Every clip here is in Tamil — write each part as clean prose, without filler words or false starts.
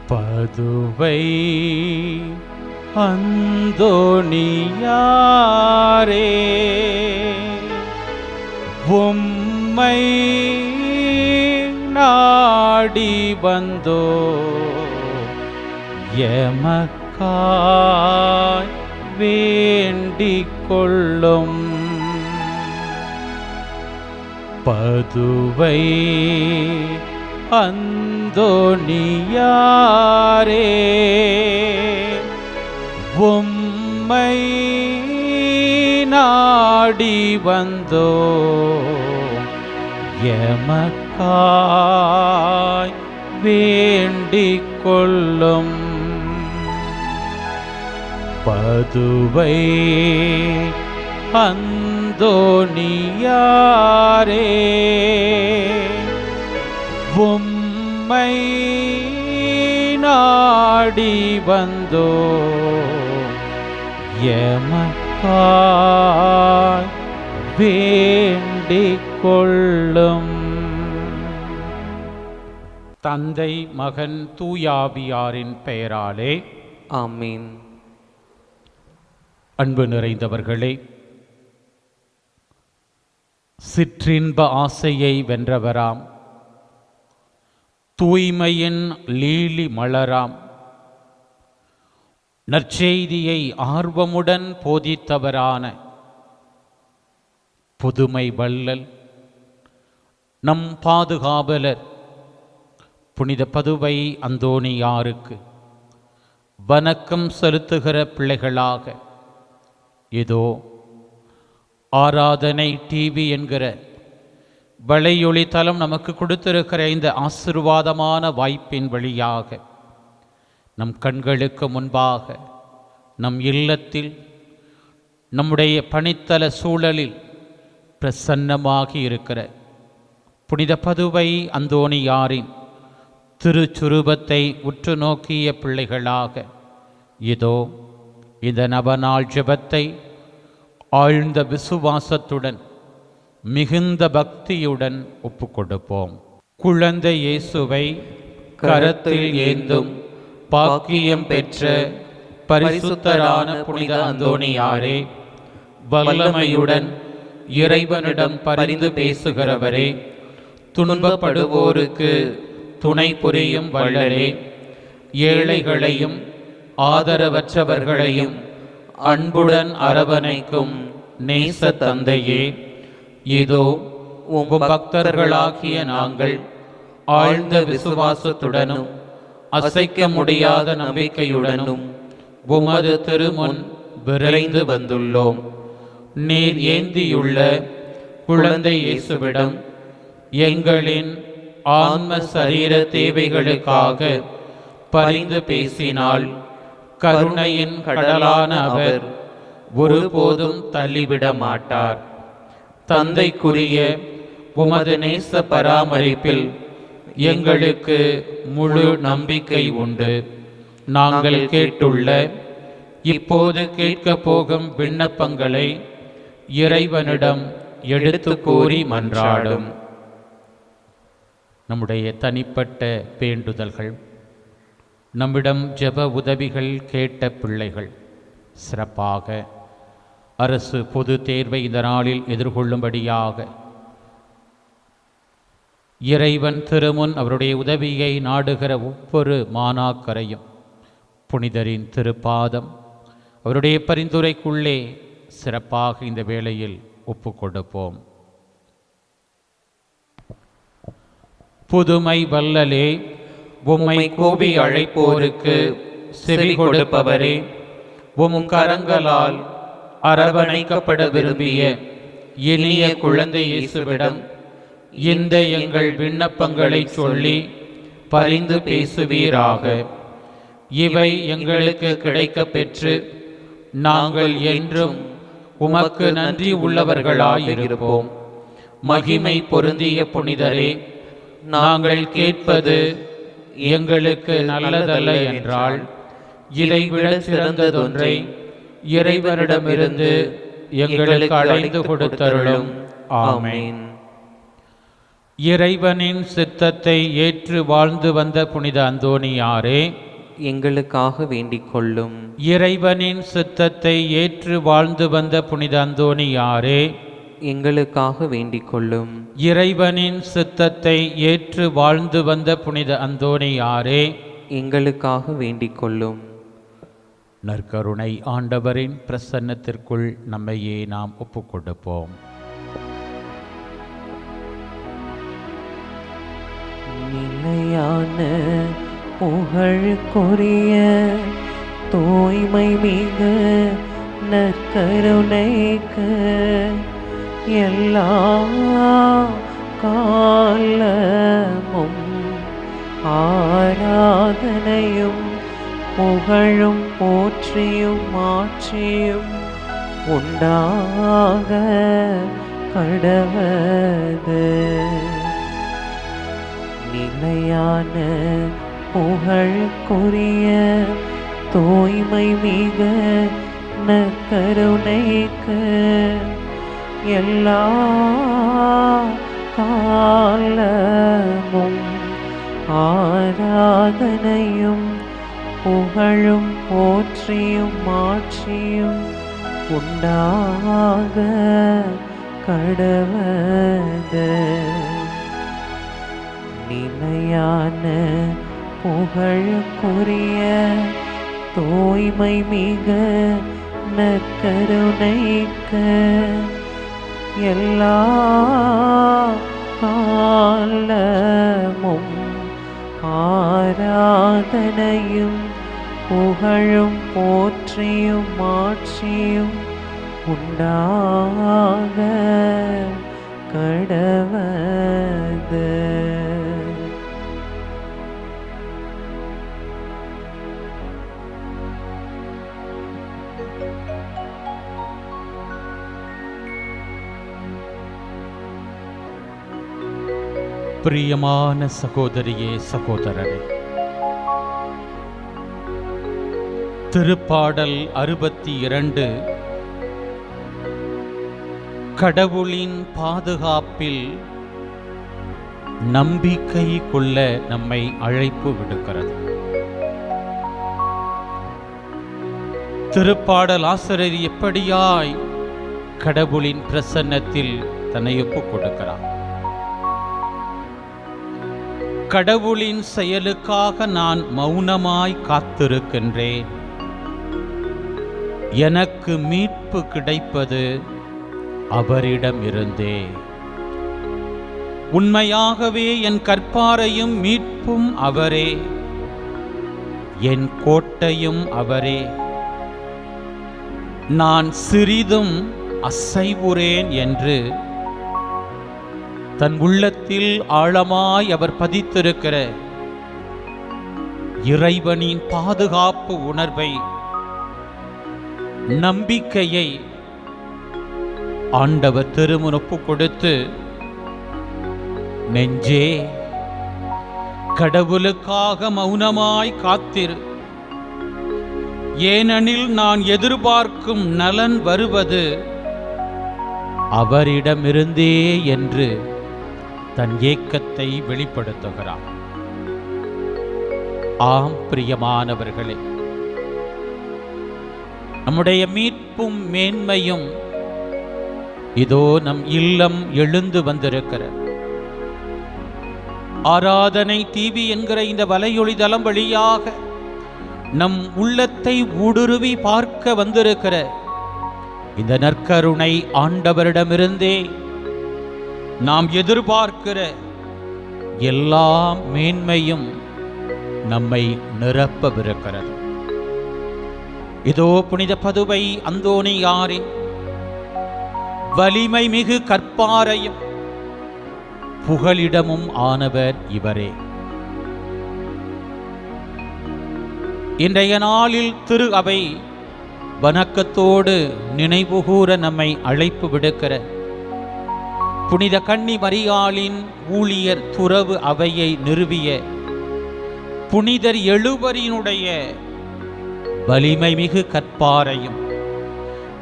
பதுவை அந்தோணியாரே, உம்மை நாடி வந்தோ எமக்காய் வேண்டிக் கொள்ளும். பதுவை அந்தோணியாரே, உம்மை நாடி வந்தோ எமக்காய் வேண்டிக் கொள்ளும். பதுவை அந்தோணியாரே, உம்மை நாடி வந்தோ எமக்காய் வேண்டிக் கொள்ளும். தந்தை, மகன், தூயாவியாரின் பெயராலே ஆமீன். அன்பு நிறைந்தவர்களே, சிற்றின்ப ஆசையை வென்றவராம், தூய்மையின் லீலி மலராம், நற்செய்தியை ஆர்வமுடன் போதித்தவரான புதுமை வள்ளல் நம் பாதுகாவலர் புனித பதுவை அந்தோணியாருக்கு வணக்கம் செலுத்துகிற பிள்ளைகளாக இதோ ஆராதனை டிவி என்கிற வலையொளி தளம் நமக்கு கொடுத்திருக்கிற இந்த ஆசீர்வாதமான வாய்ப்பின் வழியாக நம் கண்களுக்கு முன்பாக நம் இல்லத்தில் நம்முடைய பணித்தல சூழலில் பிரசன்னமாகி இருக்கிற புனித பதுவை அந்தோணியாரின் திருச்சுரூபத்தை உற்று நோக்கிய பிள்ளைகளாக இதோ இந்த நவநாள் ஜெபத்தை ஆழ்ந்த விசுவாசத்துடன் மிகுந்த பக்தியுடன் ஒப்புக்கொடுப்போம். குழந்தை இயேசுவை கரத்தில் ஏந்தும் பாக்கியம் பெற்ற பரிசுத்தரான புனித அந்தோணியாரே, வல்லமையுடன் இறைவனிடம் பரிந்து பேசுகிறவரே, துன்பப்படுவோருக்கு துணை புரியும் வள்ளலே, ஏழைகளையும் ஆதரவற்றவர்களையும் அன்புடன் அரவணைக்கும் நேச தந்தையே, இதோ உம் பக்தர்களாகிய நாங்கள் ஆழ்ந்த விசுவாசத்துடனும் அசைக்க முடியாத நம்பிக்கையுடனும் உமது திருமுன் விரைந்து வந்துள்ளோம். நீர் ஏந்தியுள்ள குழந்தை இயேசுவிடம் எங்களின் ஆன்ம சரீர தேவைகளுக்காக பரிந்து பேசினால் கருணையின் கடலான அவர் ஒருபோதும் தள்ளிவிட மாட்டார். தந்தைக்குரிய உமது நேச பராமரிப்பில் எங்களுக்கு முழு நம்பிக்கை உண்டு. நாங்கள் கேட்டுள்ள இப்போது கேட்கப் போகும் விண்ணப்பங்களை இறைவனிடம் எடுத்து கூறி மன்றாடும். நம்முடைய தனிப்பட்ட வேண்டுதல்கள், நம்மிடம் ஜெப உதவிகள் கேட்ட பிள்ளைகள் சிறப்பாக அரசு பொது தேர்வை இந்த நாளில் எதிர்கொள்ளும்படியாக இறைவன் திருமுன் அவருடைய உதவியை நாடுகிற ஒவ்வொரு மாணாக்கரையும் புனிதரின் திருப்பாதம் அவருடைய பரிந்துரைக்குள்ளே சிறப்பாக இந்த வேளையில் ஒப்புக்கொடுப்போம். புதுமை வள்ளலே, உம்மை கூவி அழைப்போருக்கு செவி கொடுப்பவரே, உம் கரங்களால் அரவணைக்கப்பட விரும்பிய இனிய குழந்தை இயேசுவிடம் இந்த எங்கள் விண்ணப்பங்களை சொல்லி பரிந்து பேசுவீராக. இவை எங்களுக்கு கிடைக்க பெற்று நாங்கள் என்றும் உமக்கு நன்றி உள்ளவர்களாயிருப்போம். மகிமை பொருந்திய புனிதரே, நாங்கள் கேட்பது எங்களுக்கு நல்லதல்ல என்றால் இதைவிட சிறந்ததொன்றை இறைவனிடமிருந்து எங்களுக்கு அழைத்து கொடுத்தருளும். ஆமென். இறைவனின் சித்தத்தை ஏற்று வாழ்ந்து வந்த புனித அந்தோணியாரே, எங்களுக்காக வேண்டிக் கொள்ளும். இறைவனின் சித்தத்தை ஏற்று வாழ்ந்து வந்த புனித அந்தோணியாரே, எங்களுக்காக வேண்டிக் கொள்ளும். இறைவனின் சித்தத்தை ஏற்று வாழ்ந்து வந்த புனித அந்தோணியாரே, எங்களுக்காக வேண்டிக் கொள்ளும். நற்கருணை ஆண்டவரின் பிரசன்னத்திற்குள் நம்மையே நாம் ஒப்புக்கொடுப்போம். நிலையான புகழுக்குரிய தூய்மை மிக நற்கருணைக்கு எல்லா காலமும் ஆராதனையும் புகழும் போற்றியும் மாற்றியும் உண்டாக கடவது. நிலையான புகழுக்குரிய தூய்மை மிக நற்கருணைக்கு எல்லா காலமும் ஆராதனையும் புகழும் போற்றியும் மாற்றியும் உண்டாக கடவது. நிலையான புகழுக்குரிய தூய்மை மிக நற்கருணைக்கு எல்லா காலமும் ஆராதனையும் புகழும் போற்றியும் மாற்றியும் உண்டாக கடவது. பிரியமான சகோதரியே, சகோதரரே, திருப்பாடல் 62 கடவுளின் பாதுகாப்பில் நம்பிக்கை கொள்ள நம்மை அழைப்பு விடுக்கிறது. திருப்பாடல் ஆசிரியர் எப்படியாய் கடவுளின் பிரசன்னத்தில் தன்னை ஒப்புக் கொடுக்கிறார். கடவுளின் செயலுக்காக நான் மௌனமாய் காத்திருக்கின்றேன். எனக்கு மீட்பு கிடைப்பது அவரிடமிருந்தே. உண்மையாகவே என் கற்பாரையும் மீட்பும் அவரே, என் கோட்டையும் அவரே. நான் சிறிதும் அசைவுறேன் என்று தன் உள்ளத்தில் ஆழமாய் அவர் பதித்திருக்கிற இறைவனின் பாதுகாப்பு உணர்வை, நம்பிக்கையை ஆண்டவர் திருமுன் ஒப்புக் கொடுத்து, நெஞ்சே கடவுளுக்காக மௌனமாய் காத்திரு, ஏனெனில் நான் எதிர்பார்க்கும் நலன் வருவது அவரிடமிருந்தே என்று தன் ஏக்கத்தை வெளிப்படுத்துகிறார். ஆம் பிரியமானவர்களே, நம்முடைய மீட்பும் மேன்மையும் இதோ நம் இல்லம் எழுந்து வந்திருக்கிற ஆராதனை டிவி என்கிற இந்த வலையொலி தளம் வழியாக நம் உள்ளத்தை ஊடுருவி பார்க்க வந்திருக்கிற இந்த நற்கருணை ஆண்டவரிடமிருந்தே நாம் எதிர்பார்க்கிற எல்லா மேன்மையும் நம்மை நிரப்பவிருக்கிறது. இதோ புனித பதுவை அந்தோணியாரின் வலிமை மிகு கற்பாரையும் புகலிடமும் ஆனவர் இவரே. இன்றைய நாளில் திரு அவை வணக்கத்தோடு நினைவுகூர நம்மை அழைப்பு விடுக்கிற புனித கன்னி மரியாளின் ஊழியர் துறவு அவையை நிறுவிய புனிதர் 70 வலிமை மிகு கற்பாரையும்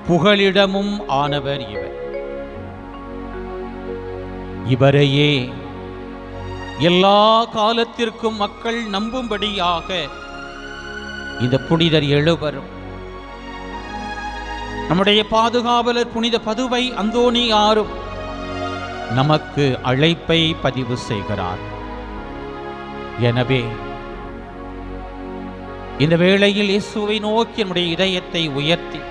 புகலிடமும் ஆனவர் இவர். இவரையே எல்லா காலத்திற்கும் மக்கள் நம்பும்படியாக இந்த புனிதர் எழுவரும் நம்முடைய பாதுகாவலர் புனித பதுவை அந்தோணியாரும் நமக்கு அழைப்பை பதிவு செய்கிறார். எனவே இந்த வேளையில் இயேசுவை நோக்கி நம்முடைய இதயத்தை உயர்த்தி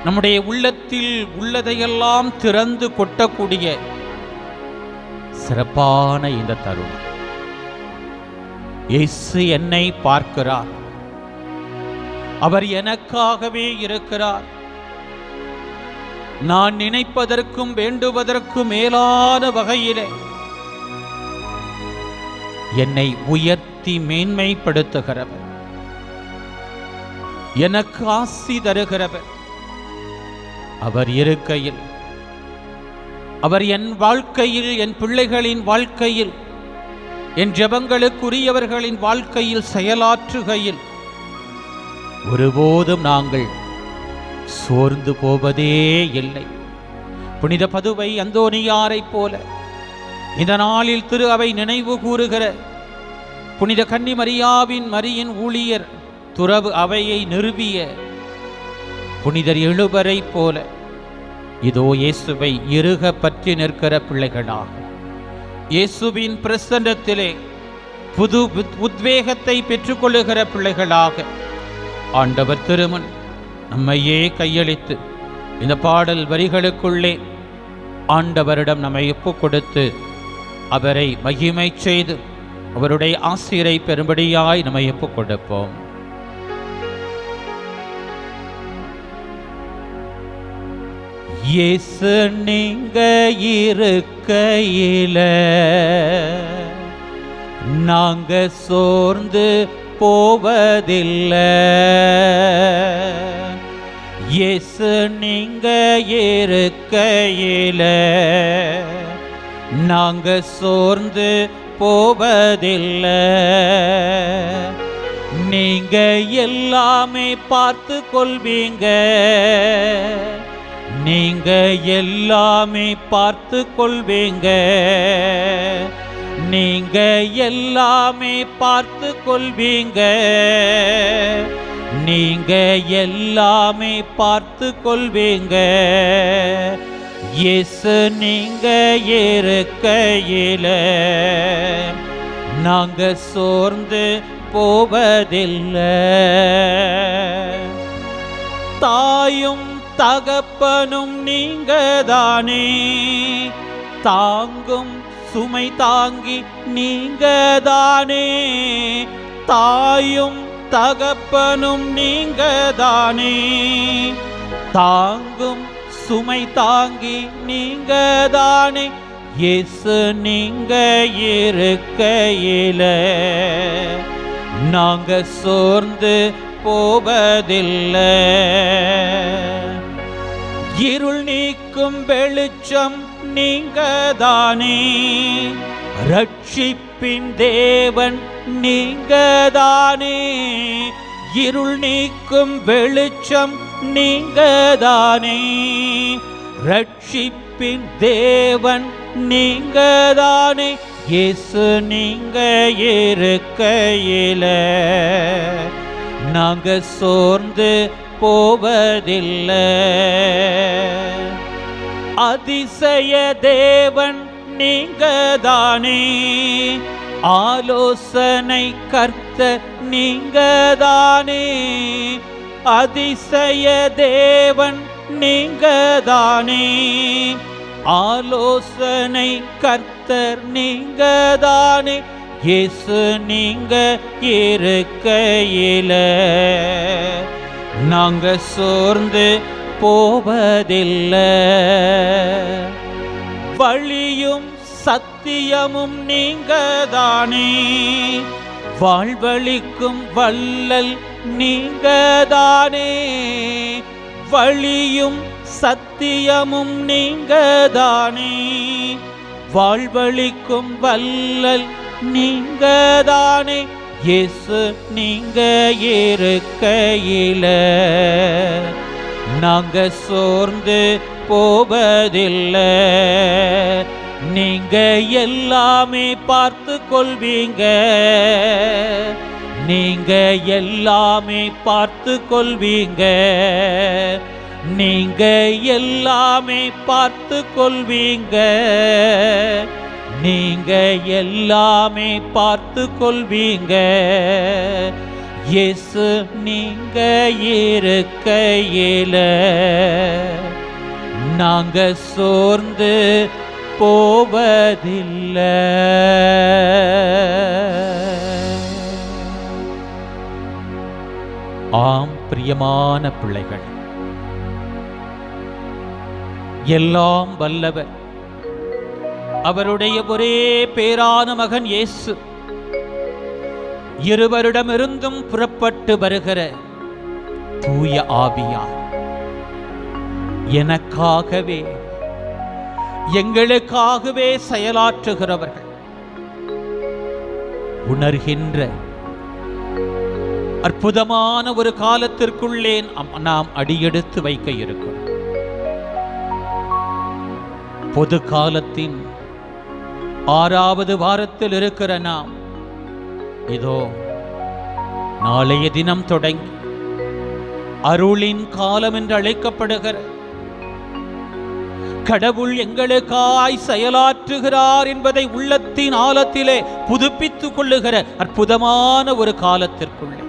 நம்முடைய உள்ளத்தில் உள்ளதையெல்லாம் திறந்து கொட்டக்கூடிய சிறப்பான இந்த தருணம். இயேசு என்னை பார்க்கிறார், அவர் எனக்காகவே இருக்கிறார். நான் நினைப்பதற்கும் வேண்டுவதற்கும் மேலான வகையிலே என்னை உயர்த்தி மேன்மைப்படுத்துகிறவர், எனக்கு ஆசி தருகிறவர் அவர் இருக்கையில், அவர் என் வாழ்க்கையில், என் பிள்ளைகளின் வாழ்க்கையில், என் ஜெபங்களுக்குரியவர்களின் வாழ்க்கையில் செயலாற்றுகையில் ஒருபோதும் நாங்கள் சோர்ந்து போவதே இல்லை. புனித பதுவை அந்தோணியாரைப் போல இந்த நாளில் திரு அவை நினைவு கூறுகிற புனித கன்னி மரியின் ஊழியர் துறவு அவையை நிறுவிய புனிதர் எழுவரைப் போல இதோ இயேசுவை இறுக பற்றி நிற்கிற பிள்ளைகளாக, இயேசுவின் பிரசன்னத்திலே புது உத்வேகத்தை பெற்றுக்கொள்ளுகிற பிள்ளைகளாக ஆண்டவர் திருமுன் நம்மையே கையளித்து இந்த பாடல் வரிகளுக்குள்ளே ஆண்டவரிடம் நம்மை ஒப்புக் கொடுத்து அவரை மகிமை செய்து அவருடைய ஆசிரை பெரும்படியாய் நம்மை ஒப்புக் கொடுப்போம். இயேசு நீங்க இருக்கையில நாங்க சோர்ந்து போவதில்லை. இயேசு நீங்க இருக்கையில நாங்க சோர்ந்து போவதில்லை. நீங்க எல்லாமே பார்த்து கொள்வீங்க, நீங்க எல்லாமே பார்த்து கொள்வீங்க, நீங்க எல்லாமே பார்த்து கொள்வீங்க, நீங்க எல்லாமே பார்த்து கொள்வீங்க. இயேசு நீங்க இருக்கையில நாங்க சோர்ந்து போவதில்லை. தாயும் தகப்பனும் நீங்க தானே, தாங்கும் சுமை தாங்கி நீங்க தானே. தாயும் தகப்பனும் நீங்க தானே, தாங்கும் சுமை தாங்கி நீங்க தானே. இயேசு நீங்க இருக்கையில நாங்க சோர்ந்து போவதில்லை. இருள் நீக்கும் வெளிச்சம் நீங்க தானே, ரட்சிப்பின் தேவன் நீங்க தானே. இருள் நீக்கும் வெளிச்சம் நீங்க தானே, ரட்சிப்பின் தேவன் நீங்க தானே. இயேசு நீங்க இருக்கையில நாங்க சோர்ந்து போவதில்லை. அதிசய தேவன் நீங்க தானே, ஆலோசனை கர்த்தர் நீங்க தானே. அதிசய தேவன் நீங்க தானே, ஆலோசனை கர்த்தர் நீங்க தானே. இயேசு நீங்க இருக்கையில நாங்க சோர்ந்து போவதில்லை. வழியும் சத்தியமும் நீங்க தானே, வாழ்வழிக்கும் வள்ளல் நீங்க தானே. வழியும் சத்தியமும் நீங்க தானே, வாழ்வழிக்கும் வள்ளல் நீங்க தானே. இயேசு நீங்க இருக்கையில நாங்க சோர்ந்து போவதில்லை. நீங்க எல்லாமே பார்த்து கொள்வீங்க, நீங்க எல்லாமே பார்த்து கொள்வீங்க, நீங்க எல்லாமே பார்த்து கொள்வீங்க, நீங்க எல்லாமே பார்த்து கொள்வீங்க. இயேசு நீங்க இருக்கையில நாங்க சோர்ந்து போவதில்லை. ஆம் பிரியமான பிள்ளைகள், எல்லாம் வல்லவர் அவருடைய ஒரே பேரான மகன் இயேசு இருவரிடமிருந்தும் புறப்பட்டு வருகிற தூய ஆவியார் எனக்காகவே எங்களுக்காகவே செயலாற்றுகிறவர்கள் உணர்கின்ற அற்புதமான ஒரு காலத்திற்குள்ளே நாம் அடியெடுத்து வைக்க இருக்கிறோம். பொது காலத்தின் 6வது வாரத்தில் இருக்கிற நாம் இதோ நாளைய தினம் தொடங்கி அருளின் காலம் என்று அழைக்கப்படுகிற கடவுள் எங்களுக்காய் செயலாற்றுகிறார் என்பதை உள்ளத்தின் ஆழத்திலே புதுப்பித்துக் கொள்ளுகிற அற்புதமான ஒரு காலத்திற்குள்ளே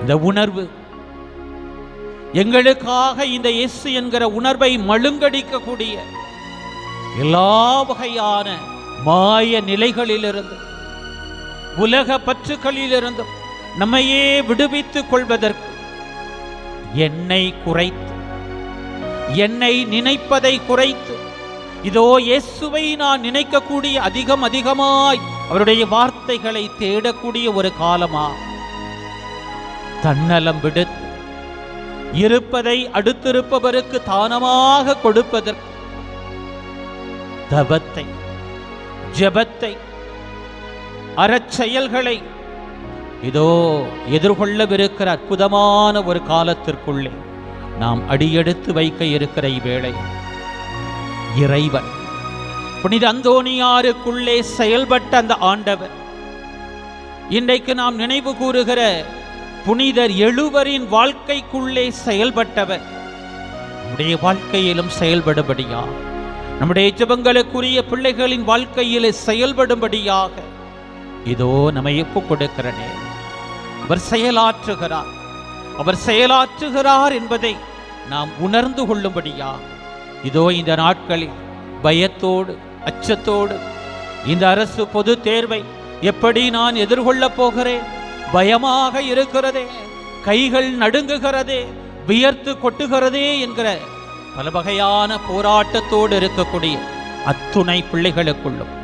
இந்த உணர்வு எங்களுக்காக இந்த இயேசு என்கிற உணர்வை மழுங்கடிக்கக்கூடிய எல்லா வகையான மாய நிலைகளிலிருந்து உலக பற்றுகளிலிருந்து நம்மையே விடுவித்துக் கொள்வதற்கு என்னை குறைத்து என்னை நினைப்பதை குறைத்து இதோ இயேசுவை நான் நினைக்கக்கூடிய அதிகமாய் அவருடைய வார்த்தைகளை தேடக்கூடிய ஒரு காலமா தன்னலம் விடுத்து இருப்பதை அடுத்திருப்பவருக்கு தானமாக கொடுப்பதற்கு தவத்தை ஜெபத்தை அறச்செயல்களை இதோ எதிர்கொள்ளவிருக்கிற அற்புதமான ஒரு காலத்திற்குள்ளே நாம் அடியெடுத்து வைக்க இருக்கிற இவ்வேளை இறைவன் புனித அந்தோனியாருக்குள்ளே செயல்பட்ட அந்த ஆண்டவர் இன்றைக்கு நாம் நினைவு கூறுகிற புனிதர் 7 வாழ்க்கைக்குள்ளே செயல்பட்டவர் நம்முடைய வாழ்க்கையிலும் செயல்படும்படியா, நம்முடைய ஜெபங்களுக்குரிய பிள்ளைகளின் வாழ்க்கையிலே செயல்படும்படியாக இதோ நம்மை ஒப்புக் கொடுக்கிற நேரம் அவர் செயலாற்றுகிறார். அவர் செயலாற்றுகிறார் என்பதை நாம் உணர்ந்து கொள்ளும்படியா இதோ இந்த நாட்களில் பயத்தோடு அச்சத்தோடு இந்த அரசு பொது தேர்வை எப்படி நான் எதிர்கொள்ளப் போகிறேன், பயமாக இருக்கிறதே, கைகள் நடுங்குகிறதே, வியர்த்து கொட்டுகிறதே என்கிற பல வகையான போராட்டத்தோடு இருக்கக்கூடிய அத்துணை பிள்ளைகளுக்குள்ளும்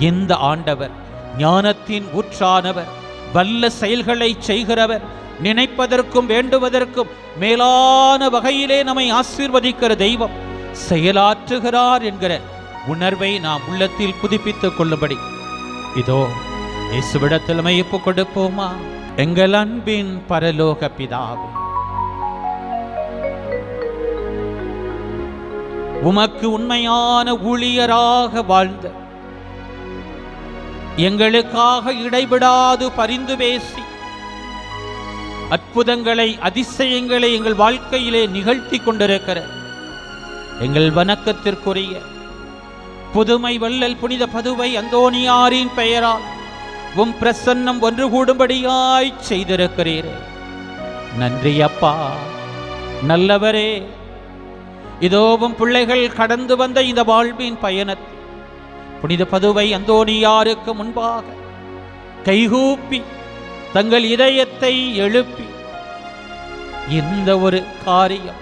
இந்த ஆண்டவர் ஞானத்தின் ஊற்றானவர், வல்ல செயல்களை செய்கிறவர், நினைப்பதற்கும் வேண்டுவதற்கும் மேலான வகையிலே நம்மை ஆசீர்வதிக்கிற தெய்வம் செயலாற்றுகிறார் என்கிற உணர்வை நாம் உள்ளத்தில் புதுப்பித்துக் கொள்ளும்படி இதோ இயேசுவிடத்தில் நம்மை ஒப்புக் கொடுப்போமா? எங்கள் அன்பின் பரலோக பிதாவே, உமக்கு உண்மையான ஊழியராக வாழ்ந்த எங்களுக்காக இடைவிடாது பரிந்து பேசி அற்புதங்களை அதிசயங்களை எங்கள் வாழ்க்கையிலே நிகழ்த்தி கொண்டிருக்கிற எங்கள் வணக்கத்திற்குரிய புதுமை வள்ளல் புனித பதுவை அந்தோனியாரின் பெயரால் உம் பிரசன்னம் ஒன்று கூடும்படியாய் செய்திருக்கிறீரே, நன்றி அப்பா. நல்லவரே, இதோவும் பிள்ளைகள் கடந்து வந்த இந்த வாழ்வின் பயணத்தில் புனித பதுவை அந்தோனியாருக்கு முன்பாக கைகூப்பி தங்கள் இதயத்தை எழுப்பி இந்த ஒரு காரியம்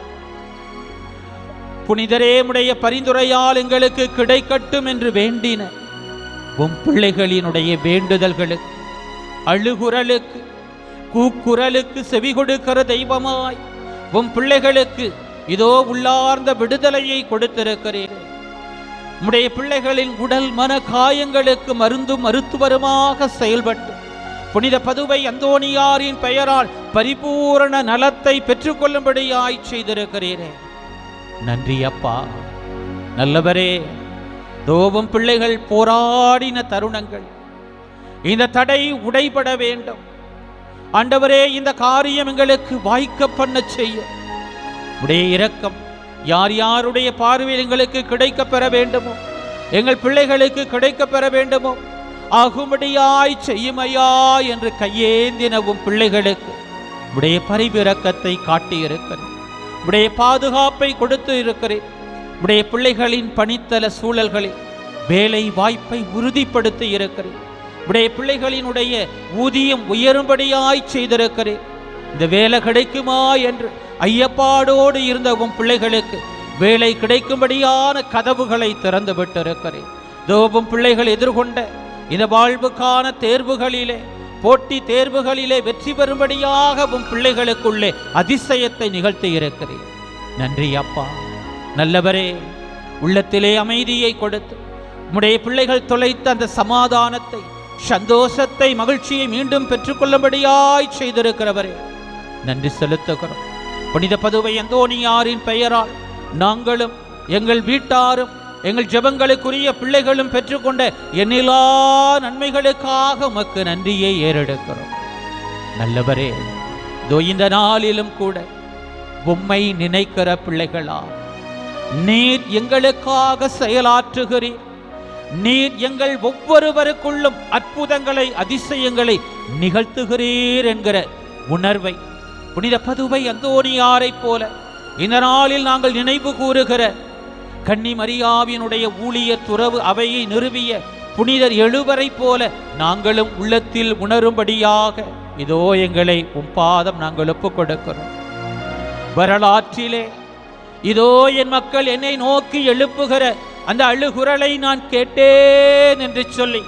புனிதரே உடைய பரிந்துரையால் எங்களுக்கு கிடைக்கட்டும் என்று வேண்டின உம் பிள்ளைகளினுடைய வேண்டுதல்களுக்கு, அழுகுரலுக்கு, கூக்குரலுக்கு செவி கொடுக்கிற தெய்வமாய் உம் பிள்ளைகளுக்கு இதோ உள்ளார்ந்த விடுதலையை கொடுத்திருக்கிறீர். உம்முடைய பிள்ளைகளின் உடல் மன காயங்களுக்கு மருந்தும் மருத்துவருமாக செயல்பட்டு புனித பதுவை அந்தோனியாரின் பெயரால் பரிபூரண நலத்தை பெற்றுக்கொள்ளும்படியாய் செய்திருக்கிறீரே, நன்றி அப்பா. நல்லவரே, தோவும் பிள்ளைகள் போராடின தருணங்கள், இந்த தடை உடைபட வேண்டும். ஆண்டவரே, இந்த காரியம் எங்களுக்கு வாய்க்க பண்ண செய்ய உடைய இரக்கம் யார் யாருடைய பார்வையில் எங்களுக்கு கிடைக்க பெற வேண்டுமோ, எங்கள் பிள்ளைகளுக்கு கிடைக்க பெற வேண்டுமோ ஆகும்படியாய் செய்யுமையா என்று கையேந்தினவும் பிள்ளைகளுக்கு உடைய பரிவிரக்கத்தை காட்டியிருக்கிறேன். உடைய பாதுகாப்பை கொடுத்து இருக்கிறேன். உடைய பிள்ளைகளின் பணித்தல சூழல்களில் வேலை வாய்ப்பை உறுதிப்படுத்தி இருக்கிறேன். உடைய பிள்ளைகளினுடைய ஊதியம் உயரும்படியாய் செய்திருக்கிறேன். இந்த வேலை கிடைக்குமா என்று ஐயப்பாடோடு இருந்த உன் பிள்ளைகளுக்கு வேலை கிடைக்கும்படியான கதவுகளை திறந்து விட்டிருக்கிறேன். தோபும் பிள்ளைகள் எதிர்கொண்ட இந்த வாழ்வுக்கான தேர்வுகளிலே, போட்டி தேர்வுகளிலே வெற்றி பெறும்படியாக உன் பிள்ளைகளுக்குள்ளே அதிசயத்தை நிகழ்த்தி இருக்கிறேன். நன்றி அப்பா. நல்லவரே, உள்ளத்திலே அமைதியை கொடுத்து உம்முடைய பிள்ளைகள் தொலைத்த அந்த சமாதானத்தை, சந்தோஷத்தை, மகிழ்ச்சியை மீண்டும் பெற்றுக்கொள்ளும்படியாய் செய்திருக்கிறவரே நன்றி செலுத்துகிறோம். புனித பதுவை அந்தோணியாரின் பெயரால் நாங்களும் எங்கள் வீட்டாரும் எங்கள் ஜெபங்களுக்குரிய பிள்ளைகளும் பெற்றுக்கொண்ட எண்ணிலா நன்மைகளுக்காக உமக்கு நன்றியை ஏறெடுக்கிறோம். நல்லவரே, இந்த நாளிலும் கூட உம்மை நினைக்கிற பிள்ளைகளா நீர் எங்களுக்காக செயலாற்றுகிறீர். நீர் எங்கள் ஒவ்வொருவருக்குள்ளும் அற்புதங்களை, அதிசயங்களை நிகழ்த்துகிறீர் என்கிற உணர்வை புனித பதுவை அந்தோணியாரை போல இந்த நாளில் நாங்கள் நினைவு கூறுகிற கன்னி மரியாவினுடைய ஊழிய துறவு அவையை நிறுவிய புனிதர் 7 போல நாங்களும் உள்ளத்தில் உணரும்படியாக இதோ எங்களை உம் பாதம் நாங்கள் ஒப்புக் கொடுக்கிறோம். வரலாற்றிலே இதோ என் மக்கள் என்னை நோக்கி எழுப்புகிற அந்த அழுகுரலை நான் கேட்டேன் என்று சொல்லி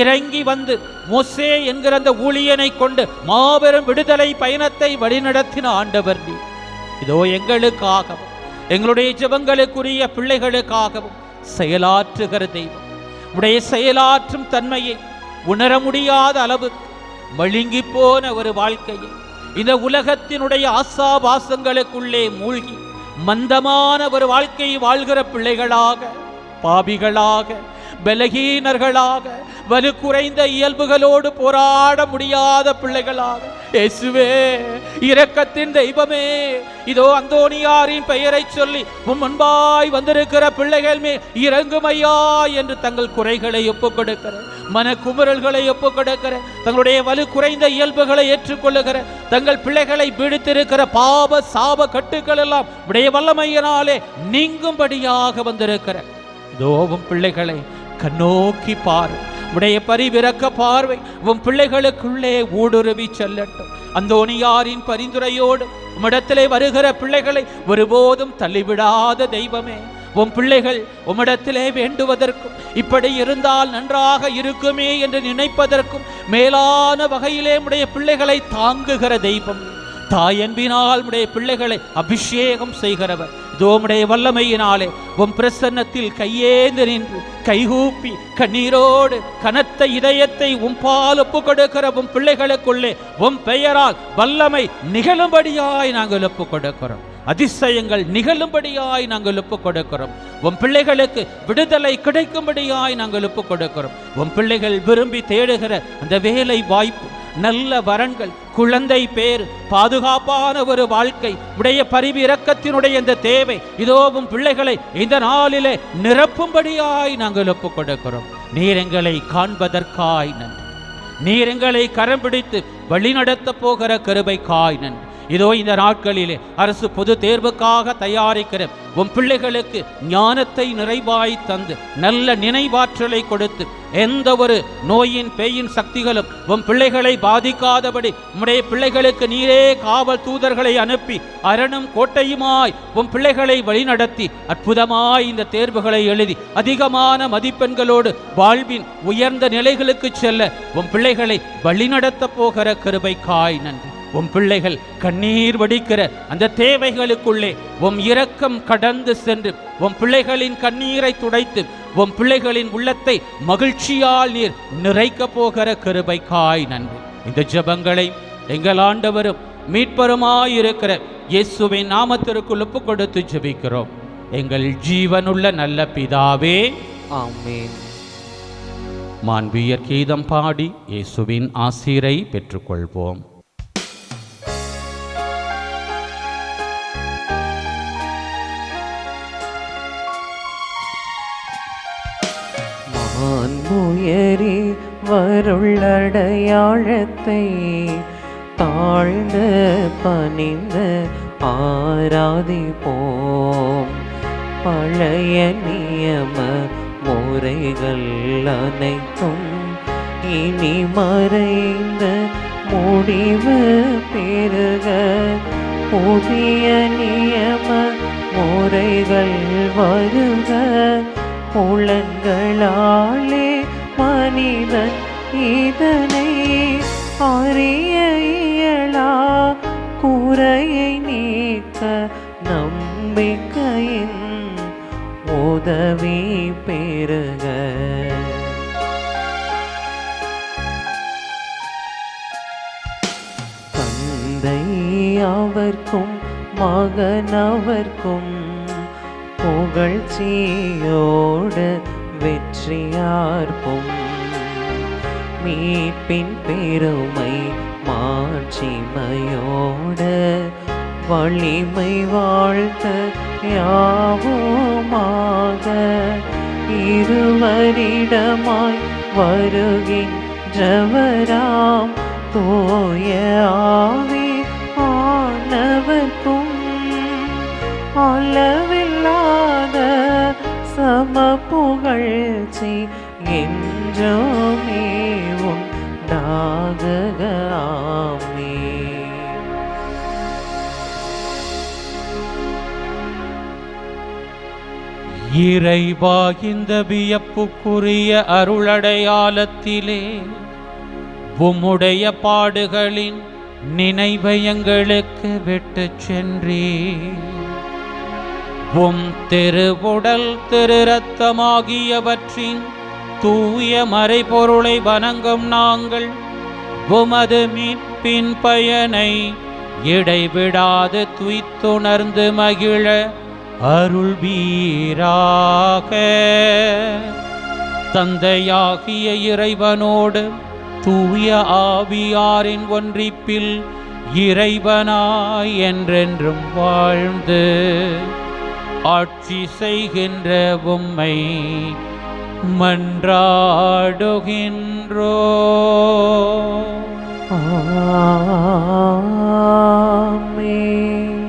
இறங்கி வந்து மோசே என்கிற அந்த ஊழியனை கொண்டு மாபெரும் விடுதலை பயணத்தை வழிநடத்தின ஆண்டவர் நீ. இதோ எங்களுக்காகவும் எங்களுடைய ஜெபங்களுக்குரிய பிள்ளைகளுக்காகவும் செயலாற்றுகிற தெய்வம். உடைய செயலாற்றும் தன்மையை உணர முடியாத அளவுக்கு மழுங்கி போன ஒரு வாழ்க்கையை இந்த உலகத்தினுடைய ஆசாபாசங்களுக்குள்ளே மூழ்கி மந்தமான ஒரு வாழ்க்கையை வாழ்கிற பிள்ளைகளாக, பாபிகளாக, பலகீனர்களாக, வலு குறைந்த இயல்புகளோடு போராட முடியாத பிள்ளைகளாக, இயேசுவே இரக்கத்தின் தெய்வமே, இதோ அந்தோணியாரின் பெயரை சொல்லி உம் முன்பாய் வந்திருக்கிற பிள்ளைகள் மேல் இறங்குமையா என்று தங்கள் குறைகளை ஒப்புக் கொடுக்கிற, மனக்குமுறல்களை ஒப்புக் கொடுக்கிற, தங்களுடைய வலு குறைந்த இயல்புகளை ஏற்றுக்கொள்ளுகிற, தங்கள் பிள்ளைகளை பிடித்திருக்கிற பாவ சாப கட்டுக்கள் எல்லாம் உடைய வல்லமையினாலே நீங்கும்படியாக வந்திருக்கிற இதோவும் பிள்ளைகளை கண்ணோக்கி பார். உடைய பரிவிரக்க பார்வை உம் பிள்ளைகளுக்குள்ளே ஊடுருவி செல்லட்டும். அந்தோணியாரின் பரிந்துரையோடு உம்மிடத்திலே வருகிற பிள்ளைகளை ஒருபோதும் தள்ளிவிடாத தெய்வமே, உம் பிள்ளைகள் உம்மிடத்திலே வேண்டுவதற்கும் இப்படி இருந்தால் நன்றாக இருக்குமே என்று நினைப்பதற்கும் மேலான வகையிலே உடைய பிள்ளைகளை தாங்குகிற தெய்வம். தாயன்பினால் உடைய பிள்ளைகளை அபிஷேகம் செய்கிறவர். தோமுடைய வல்லமையினாலே உம் பிரசன்னத்தில் கையேந்து நின்று கைகூப்பி கண்ணீரோடு கனத்த இதயத்தை உம் பால் ஒப்புக் கொடுக்கிற உம் பிள்ளைகளுக்குள்ளே உம் பெயரால் வல்லமை நிகழும்படியாய் நாங்கள் ஒப்புக் கொடுக்கிறோம். அதிசயங்கள் நிகழும்படியாய் நாங்கள் ஒப்புக் கொடுக்கிறோம். உம் பிள்ளைகளுக்கு விடுதலை கிடைக்கும்படியாய் நாங்கள் ஒப்புக் கொடுக்கிறோம். உம் பிள்ளைகள் விரும்பி தேடுகிற அந்த வேலை வாய்ப்பு, நல்ல வரன்கள், குழந்தை பேர், பாதுகாப்பான ஒரு வாழ்க்கை, உடைய பரிவிரக்கத்தினுடைய இந்த தேவை இதோவும் பிள்ளைகளை இந்த நாளிலே நிரப்பும்படியாய் நாங்கள் ஒப்புக் கொடுக்கிறோம். நீர் எங்களை காண்பதற்காய் நன்றி. நீர் எங்களை கரம் பிடித்து வழிநடத்த போகிற கிருபைக்காய் நன்றி. இதோ இந்த நாட்களிலே அரசு பொது தேர்வுக்காக தயாரிக்கிற உம் பிள்ளைகளுக்கு ஞானத்தை நிறைவாய் தந்து நல்ல நினைவாற்றலை கொடுத்து எந்த ஒரு நோயின் பேயின் சக்திகளும் உம் பிள்ளைகளை பாதிக்காதபடி உம்முடைய பிள்ளைகளுக்கு நீரே காவல் தூதர்களை அனுப்பி அரணும் கோட்டையுமாய் உம் பிள்ளைகளை வழிநடத்தி அற்புதமாய் இந்த தேர்வுகளை எழுதி அதிகமான மதிப்பெண்களோடு வாழ்வின் உயர்ந்த நிலைகளுக்கு செல்ல உம் பிள்ளைகளை வழிநடத்த போகிற கிருபைக்காய் நன்றி. உம் பிள்ளைகள் கண்ணீர் வடிக்கிற அந்த தேவைகளுக்குள்ளே உம் இரக்கம் கடந்து சென்று உம் பிள்ளைகளின் கண்ணீரை துடைத்து உம் பிள்ளைகளின் உள்ளத்தை மகிழ்ச்சியால் நீர் நிறைக்க போகிற கிருபைக்காய் நன்றி. இந்த ஜெபங்களை எங்கள் ஆண்டவரும் மீட்பருமாயிருக்கிற இயேசுவின் நாமத்திற்குள் ஒப்புக் கொடுத்து ஜெபிக்கிறோம். எங்கள் ஜீவனுள்ள நல்ல பிதாவே, ஆமென். மாண்பியர் கீதம் பாடி இயேசுவின் ஆசீரை பெற்றுக்கொள்வோம். மாண்புயரி வருளடையாளத்தை தாழ்ந்து பணிந்து ஆராதிப்போம். பழைய நியம முறைகள் அனைத்தும் இனி மறைந்து முடிவு பெறுக. புதிய நியம முறைகள் வருக. புலன்களாலே மனிதன் இதனை அறிய இயலா. குறையை நீக்க நம்பிக்கையின் உதவி பெறுக. தந்தை அவர்க்கும் மகன் அவர்க்கும் புகழ்ச்சியோடு வெற்றியார்க்கும். மீட்பின் பெருமை மாட்சிமையோடு வலிமை வாழ்த்து யாவுமாக. இருவரிடமாய் வருகின்றவராம் தூய ஆவி ஆனவர்க்கும் அளவில்லாத சம புகழ்ச்சி என்றுமே உண்டாகுக. ஆமென். இறைவா, இந்த வியப்புக்குரிய அருளடையாளத்திலே உம்முடைய பாடுகளின் நினைவை எங்களுக்கு விட்டுச் சென்றீர். உம் திருவுடல் திரு இரத்தமாகியவற்றின் தூய மறைபொருளை வணங்கும் நாங்கள் உமது மீட்பின் பயனை இடைவிடாது துய்த்துணர்ந்து மகிழ அருள்வீராக. தந்தையாகிய இறைவனோடு தூய ஆவியாரின் ஒன்றிப்பில் இறைவனாய் என்றென்றும் வாழ்ந்து ஆட்சி செய்கின்ற உம்மை மன்றாடுகின்றோ. ஆமென்.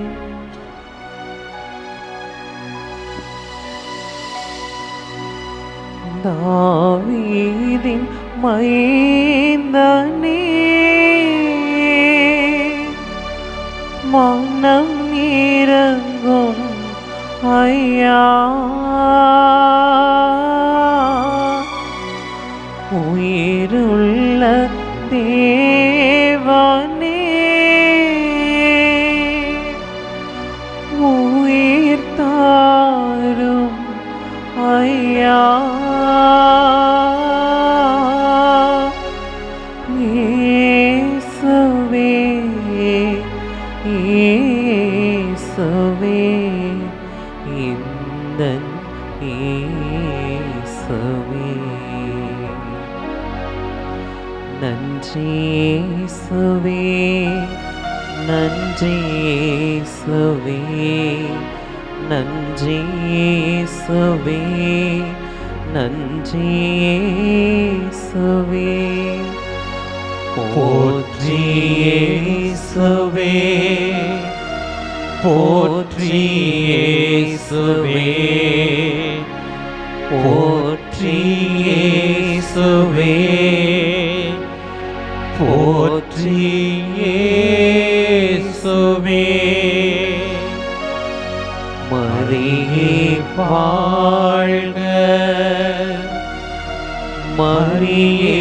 தாவீதின் மைந்தனே, மனம் இறங்கும் ஐயா. உயிருள்ள தேவனே, உயிர் தாரும் ஐயா. இயேசுவே, இயேசுவே, இந்தன் இயேசுவே. நன்றி இயேசுவே, நன்றி இயேசுவே, நன்றி இயேசுவே, நன்றி இயேசுவே. போற்றி இயேசுவே, போற்றி இயேசுவே, போற்றி இயேசுவே, போற்றி இயேசுவே. மரியே வாழ்க, மரியே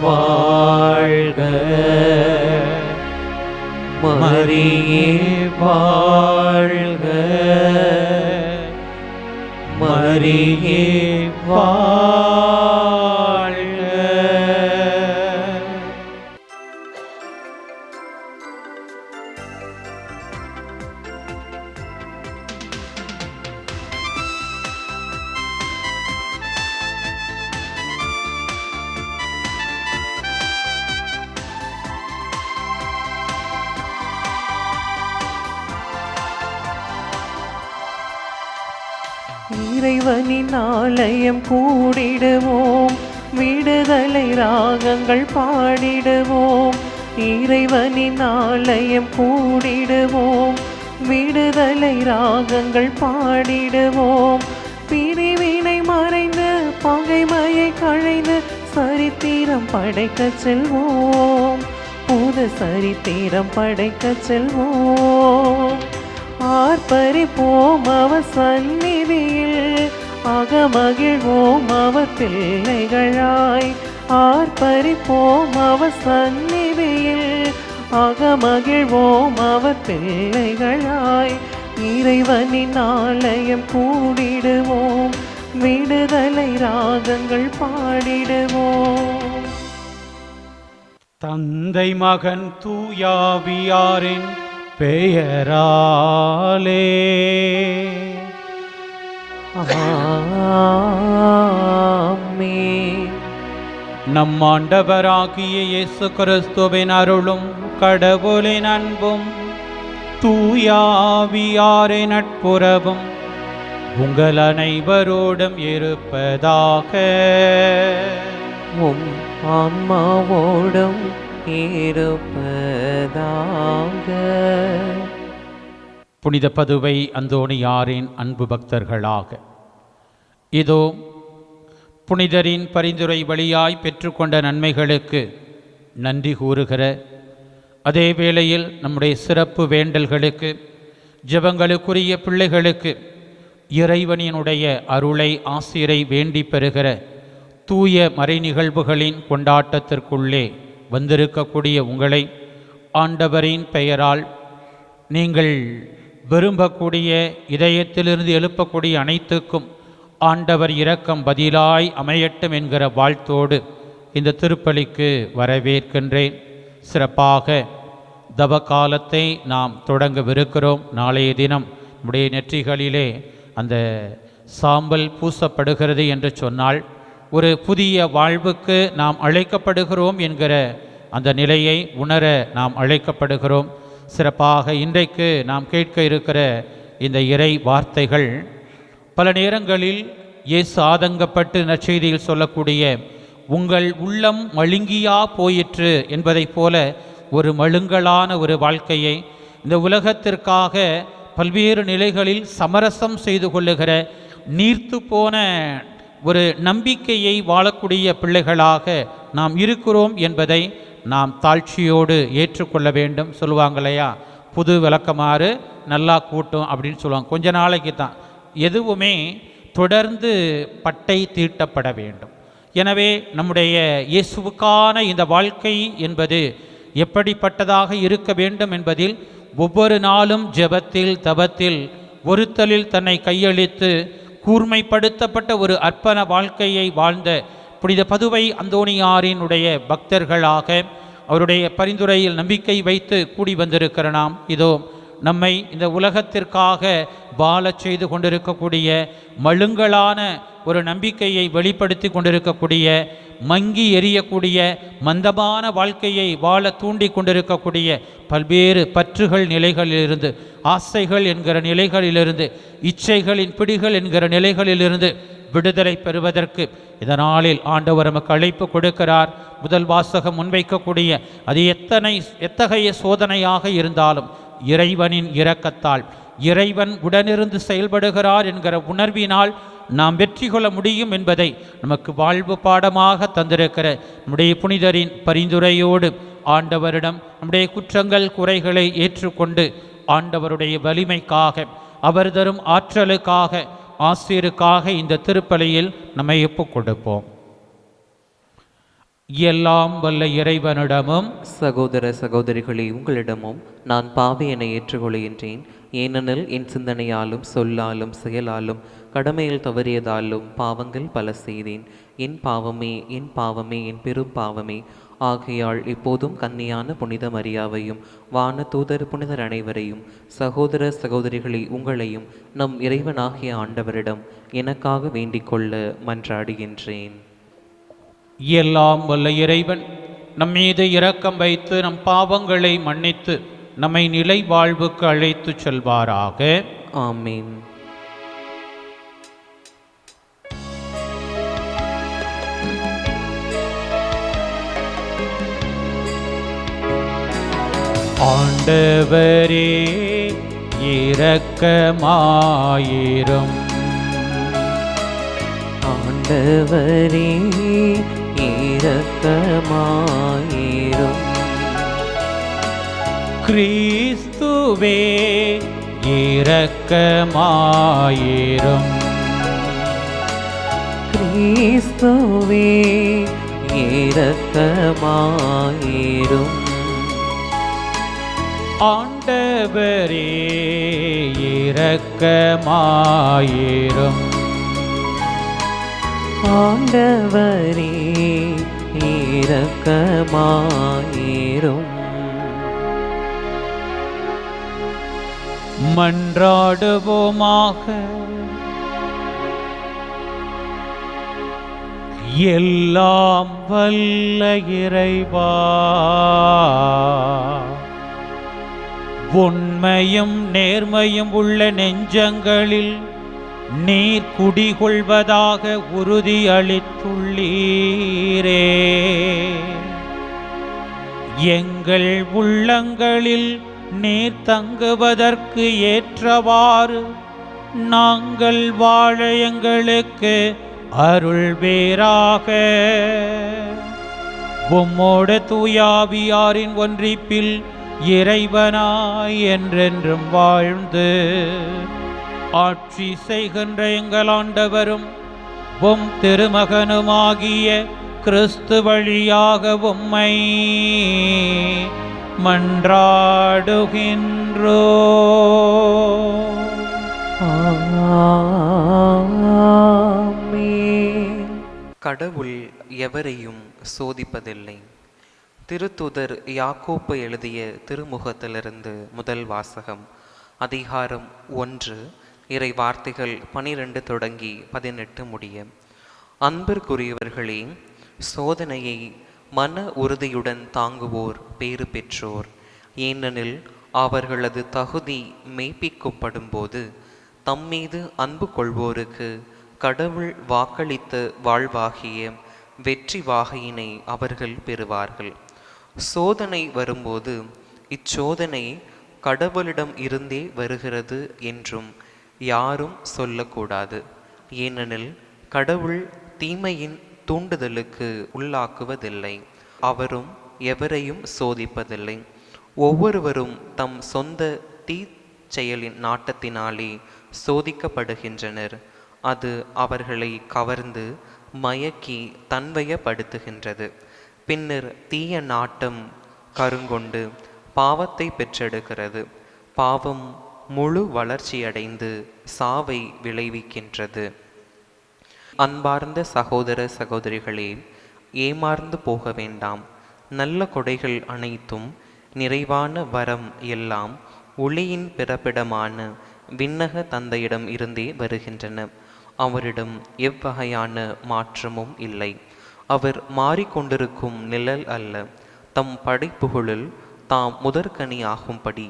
வாழ்க, மரியே வாழ்க, மரியே வாழ்க. இறைவனின் ஆலயம் கூடிடுவோம், விடுதலை ராகங்கள் பாடிடுவோம். இறைவனின் ஆலயம் கூடிடுவோம், விடுதலை ராகங்கள் பாடிடுவோம். பிரிவினை மறைந்து பகைமையை களைந்து சரித்திரம் படைக்க செல்வோம், புது சரித்திரம் படைக்க செல்வோம். ஆர்ப்பரிப்போம் அவர் சந்நிதியில், அகமகிழ்வோம் அவர் பிள்ளைகளாய். ஆர்ப்பரிப்போம் அவர் சந்நிதியில், அகமகிழ்வோம் அவர் பிள்ளைகளாய். இறைவனின் ஆலயம் கூடிடுவோம், விடுதலை ராகங்கள் பாடிடுவோம். தந்தை மகன் தூயாவியாரின் பெயராலே ஆமென். நம் ஆண்டவராகிய இயேசு கிறிஸ்துவின் அருளும் கடவுளின் அன்பும் தூயாவியாரின் நட்புறவும் உங்கள் அனைவரோடும் இருப்பதாக. உம் ஆன்மாவோடும் இருப்பதாக. புனித பதுவை அந்தோணியாரின் அன்பு பக்தர்களாக இதோ புனிதரின் பரிந்துரை வழியாய் பெற்றுக்கொண்ட நன்மைகளுக்கு நன்றி கூறுகிற அதே வேளையில் நம்முடைய சிறப்பு வேண்டல்களுக்கு ஜெபங்களுக்குரிய பிள்ளைகளுக்கு இறைவனினுடைய அருளை ஆசிரை வேண்டி பெறுகிற தூய மறை நிகழ்வுகளின் கொண்டாட்டத்திற்குள்ளே வந்திருக்கக்கூடிய உங்களை ஆண்டவரின் பெயரால் நீங்கள் விரும்பக்கூடிய இதயத்திலிருந்து எழுப்பக்கூடிய அனைத்துக்கும் ஆண்டவர் இரக்கம் பதிலாய் அமையட்டும் என்கிற வாழ்த்தோடு இந்த திருப்பலிக்கு வரவேற்கின்றேன். சிறப்பாக தவ காலத்தை நாம் தொடங்கவிருக்கிறோம். நாளைய தினம் நம்முடைய நெற்றிகளிலே அந்த சாம்பல் பூசப்படுகிறது என்று சொன்னால் ஒரு புதிய வாழ்வுக்கு நாம் அழைக்கப்படுகிறோம் என்கிற அந்த நிலையை உணர நாம் அழைக்கப்படுகிறோம். சிறப்பாக இன்றைக்கு நாம் கேட்க இருக்கிற இந்த இறை வார்த்தைகள் பல நேரங்களில் இயேசு ஆதங்கப்பட்டு நற்செய்தியில் சொல்லக்கூடிய உங்கள் உள்ளம் மழுங்கியா போயிற்று என்பதைப் போல ஒரு மழுங்கலான ஒரு வாழ்க்கையை இந்த உலகத்திற்காக பல்வேறு நிலைகளில் சமரசம் செய்து கொள்ளுகிற நீர்த்து போன ஒரு நம்பிக்கையை வாழக்கூடிய பிள்ளைகளாக நாம் இருக்கிறோம் என்பதை நாம் தாழ்ச்சியோடு ஏற்றுக்கொள்ள வேண்டும். சொல்லுவாங்க இல்லையா, புது விளக்கமாறு நல்லா கூட்டும் அப்படின்னு சொல்லுவாங்க. கொஞ்ச நாளைக்கு தான், எதுவுமே தொடர்ந்து பட்டை தீட்டப்பட வேண்டும். எனவே நம்முடைய இயேசுவுக்கான இந்த வாழ்க்கை என்பது எப்படிப்பட்டதாக இருக்க வேண்டும் என்பதில் ஒவ்வொரு நாளும் ஜெபத்தில் தவத்தில் ஒருத்தலில் தன்னை கையளித்து கூர்மைப்படுத்தப்பட்ட ஒரு அர்ப்பண வாழ்க்கையை வாழ்ந்த புனித பதுவை அந்தோணியாரினுடைய பக்தர்களாக அவருடைய பரிந்துரையில் நம்பிக்கை வைத்து கூடி வந்திருக்கிற நாம் இதோ நம்மை இந்த உலகத்திற்காக வாழச் செய்து கொண்டிருக்கக்கூடிய மழுங்கலான ஒரு நம்பிக்கையை வெளிப்படுத்தி கொண்டிருக்கக்கூடிய மங்கி எரியக்கூடிய மந்தமான வாழ்க்கையை வாழ தூண்டி கொண்டிருக்கக்கூடிய பல்வேறு பற்றுகள் நிலைகளிலிருந்து, ஆசைகள் என்கிற நிலைகளிலிருந்து, இச்சைகளின் பிடிகள் என்கிற நிலைகளிலிருந்து விடுதலை பெறுவதற்கு இதனாலில் ஆண்டவர் நமக்கு அழைப்பு கொடுக்கிறார். முதல் வாசகம் முன்வைக்கக்கூடிய அது எத்தகைய சோதனையாக இருந்தாலும் இறைவனின் இரக்கத்தால் இறைவன் உடனிருந்து செயல்படுகிறார் என்கிற உணர்வினால் நாம் வெற்றி கொள்ள முடியும் என்பதை நமக்கு வாழ்வு பாடமாக தந்திருக்கிற நம்முடைய புனிதரின் பரிந்துரையோடு ஆண்டவரிடம் நம்முடைய குற்றங்கள் குறைகளை ஏற்றுக்கொண்டு ஆண்டவருடைய வலிமைக்காக அவர் தரும் ஆற்றலுக்காக ஆசிரியருக்காக இந்த திருப்பலியில் நம்மை ஒப்புக் கொடுப்போம். எல்லாம் வல்ல இறைவனிடமும் சகோதர சகோதரிகளே, உங்களிடமும் நான் பாவியனை ஏற்றுக்கொள்கின்றேன். ஏனெனில் என் சிந்தனையாலும் சொல்லாலும் செயலாலும் கடமையில் தவறியதாலும் பாவங்கள் பல செய்தேன். என் பாவமே என் பாவமே என் பெரும் பாவமே. ஆகையால் இப்போதும் கன்னியான புனித மரியாவையும் வான தூதர் புனிதர் அனைவரையும் சகோதர சகோதரிகளை உங்களையும் நம் இறைவனாகிய ஆண்டவரிடம் எனக்காக வேண்டிக் கொள்ள மன்றாடுகின்றேன். எல்லாம் வல்ல இறைவன் நம்மீது இரக்கம் வைத்து நம் பாவங்களை மன்னித்து நம்மை நிலை வாழ்வுக்கு அழைத்து செல்வாராக. ஆமீன். ஆண்டவரே இரக்கமாயிரும். ஆண்டவரே இரக்கமாயிரும். கிறிஸ்துவே இரக்கமாயிரும். கிறிஸ்துவே இரக்கமாயிரும். ஆண்டவரே இரக்கமாயிரும். ஆண்டவரே இரக்கமாயிரும். மன்றாடுவோமாக. எல்லாம் வல்ல இறைவா, உண்மையும் நேர்மையும் உள்ள நெஞ்சங்களில் நீர் குடிகொள்வதாக உறுதி அளித்துள்ளீரே. எங்கள் உள்ளங்களில் நீர் தங்குவதற்கு ஏற்றவாறு நாங்கள் வாழ எங்களுக்கு அருள்வீராக. உம்மோடு தூயாவியாரின் ஒன்றிப்பில் இறைவனாய் என்றென்றும் வாழ்ந்து ஆட்சி செய்கின்ற எங்கள் ஆண்டவரும் உம் திருமகனுமாகிய கிறிஸ்து வழியாக உம்மை மன்றாடுகின்றோ. கடவுள் எவரையும் சோதிப்பதில்லை. திருத்துதர் யாக்கோப்பு எழுதிய திருமுகத்திலிருந்து முதல் வாசகம். அதிகாரம் 1, இறை வார்த்தைகள் 12 தொடங்கி 18 முடிய. அன்பிற்குரியவர்களே, சோதனையை மன உறுதியுடன் தாங்குவோர் பேறு பெற்றோர். ஏனெனில் அவர்களது தகுதி மெய்ப்பிக்கப்படும் போது தம்மீது அன்பு கொள்வோருக்கு கடவுள் வாக்களித்த வாழ்வாகிய வெற்றி வாகையினை அவர்கள் பெறுவார்கள். சோதனை வரும்போது இச்சோதனை கடவுளிடம் இருந்தே வருகிறது என்றும் யாரும் சொல்லக்கூடாது. ஏனெனில் கடவுள் தீமையின் தூண்டுதலுக்கு உள்ளாக்குவதில்லை. அவரும் எவரையும் சோதிப்பதில்லை. ஒவ்வொருவரும் தம் சொந்த செயலின் நாட்டத்தினாலே சோதிக்கப்படுகின்றனர். அது அவர்களை கவர்ந்து மயக்கி தன்வயப்படுத்துகின்றது. பின்னர் தீய நாட்டம் கருங்கொண்டு பாவத்தை பெற்றெடுக்கிறது. பாவம் முழு வளர்ச்சியடைந்து சாவை விளைவிக்கின்றது. அன்பார்ந்த சகோதர சகோதரிகளே, ஏமாறந்து போக வேண்டாம். நல்ல கொடைகள் அனைத்தும் நிறைவான வரம் எல்லாம் ஒளியின் பிறப்பிடமான விண்ணக தந்தையிடம் இருந்தே வருகின்றன. அவரிடம் எவ்வகையான மாற்றமும் இல்லை. அவர் மாறிக்கொண்டிருக்கும் நிழல் அல்ல. தம் படைப்புகளுள் தாம் முதற்கனியாகும்படி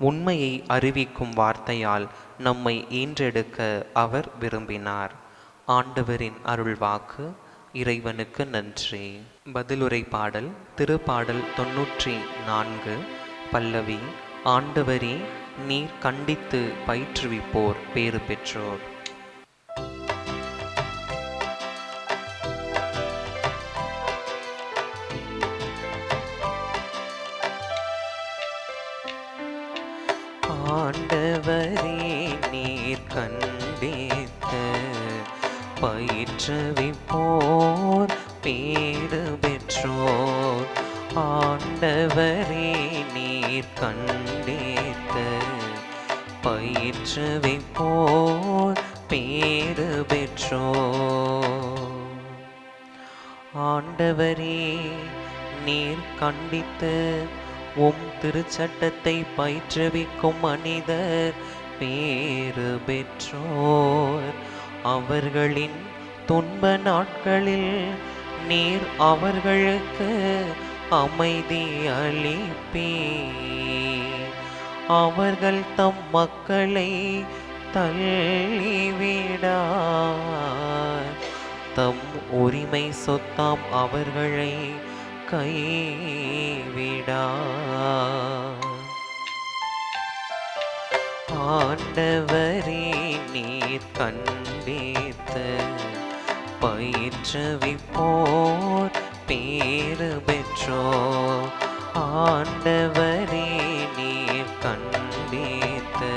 உண்மையை அறிவிக்கும் வார்த்தையால் நம்மை ஈன்றெடுக்க அவர் விரும்பினார். ஆண்டவரின் அருள்வாக்கு. இறைவனுக்கு நன்றி. பதிலுரை பாடல். திருப்பாடல் 94 பல்லவி. ஆண்டவரே, நீர் கண்டித்து பயிற்றுவிப்போர் பேறு பெற்றோர். ஆண்டவரே, நீர் கண்டித்து பயிற்றுவிப்போர் பேறு பெற்றோர். ஆண்டவரே, நீர் கண்டித்து பயிற்றுவிப்போர் பேறு பெற்றோர். ஆண்டவரே, நீர் கண்டித்து உம் திருச்சட்டத்தை பயிற்றுவிக்கும் மனிதர் பேறு பெற்றோர். அவர்களின் துன்ப நாட்களில் நீர் அவர்களுக்கு அமைதி அளிப்பீர். அவர்கள் தம் மக்களை தள்ளிவிடார். தம் உரிமை சொத்தாம் அவர்களை கைவிடார். ஆண்டவரே நீர் கண்டித்து பயிற்றுவிப்போர் பேறு பெற்றோர். ஆண்டவரே நீர் கண்டித்து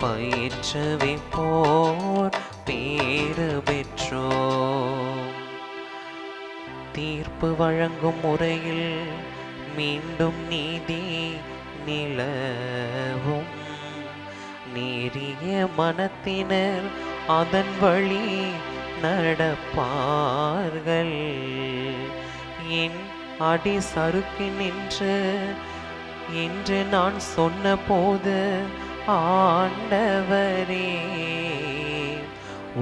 பயிற்றுவிப்போர் பேறு பெற்றோர். தீர்ப்பு வழங்கும் முறையில் மீண்டும் நீதி நிலவும். நேரிய மனத்தினர் அதன் வழி நடப்பார்கள். என் அடி சறுக்கி நின்று என்று நான் சொன்னபோது ஆண்டவரே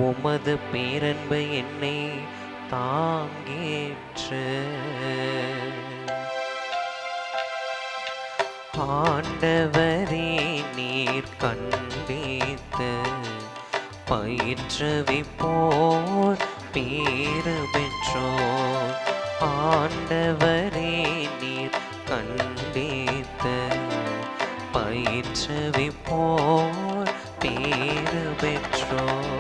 உமது பேரன்பு என்னை தாங்கேற்று. ஆண்டவரே நீர் கண்டித்து பயிற்றுவிப்போர் பேறு பெற்றோர். ஆண்டவரே நீர் கண்டித்து பயிற்றுவிப்போர் பேறு பெற்றோர்.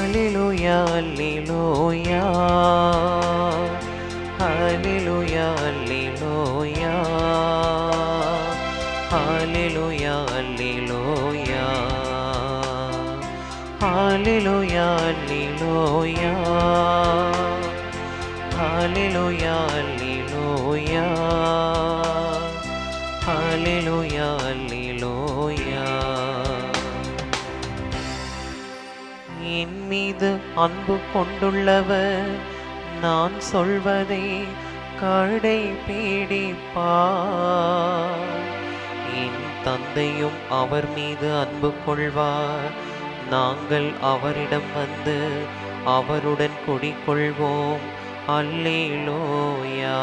Hallelujah, hallelujah, hallelujah, hallelujah, hallelujah, hallelujah, hallelujah, hallelujah, hallelujah, hallelujah, hallelujah. என் மீது அன்பு கொண்டுள்ளவர் நான் சொல்வதை கடைபிடிப்பார். என் தந்தையும் அவர் மீது அன்பு கொள்வார். நாங்கள் அவரிடம் வந்து அவருடன் குடிகொள்வோம். அல்லேலூயா,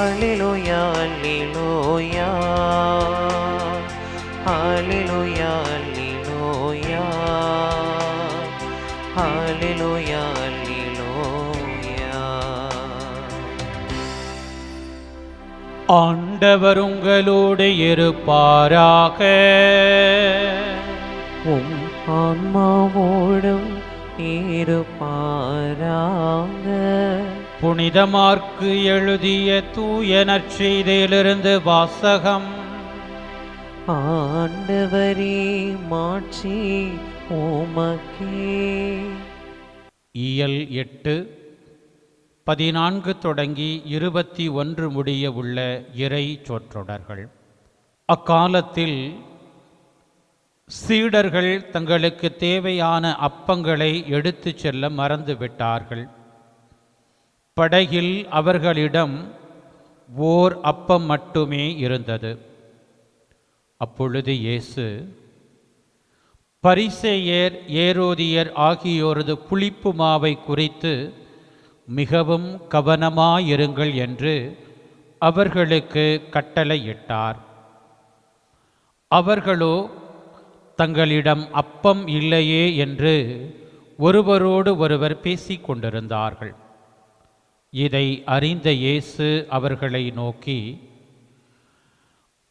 அல்லேலூயா, அல்லேலூயா, Hallelujah, hallelujah, hallelujah, hallelujah. ஆண்டவர் உங்களோடு இருப்பாராக. உம் ஆன்மாவோடும் இருப்பாராக. புனித மாற்கு எழுதிய தூய நற்செய்தியிலிருந்து வாசகம். ஆண்டவரே மாட்சி உமக்கே. இயல் 8:14 தொடங்கி 21 முடிய உள்ள இறை சொற்றொடர்கள். அக்காலத்தில் சீடர்கள் தங்களுக்கு தேவையான அப்பங்களை எடுத்துச் செல்ல மறந்துவிட்டார்கள். படகில் அவர்களிடம் ஓர் அப்பம் மட்டுமே இருந்தது. அப்பொழுது இயேசு பரிசேயர், ஏரோதியர் ஆகியோரது புளிப்பு மாவை குறித்து மிகவும் கவனமாயிருங்கள் என்று அவர்களுக்கு கட்டளையிட்டார். அவர்களோ தங்களிடம் அப்பம் இல்லையே என்று ஒருவரோடு ஒருவர் பேசிக் கொண்டிருந்தார்கள். இதை அறிந்த இயேசு அவர்களை நோக்கி,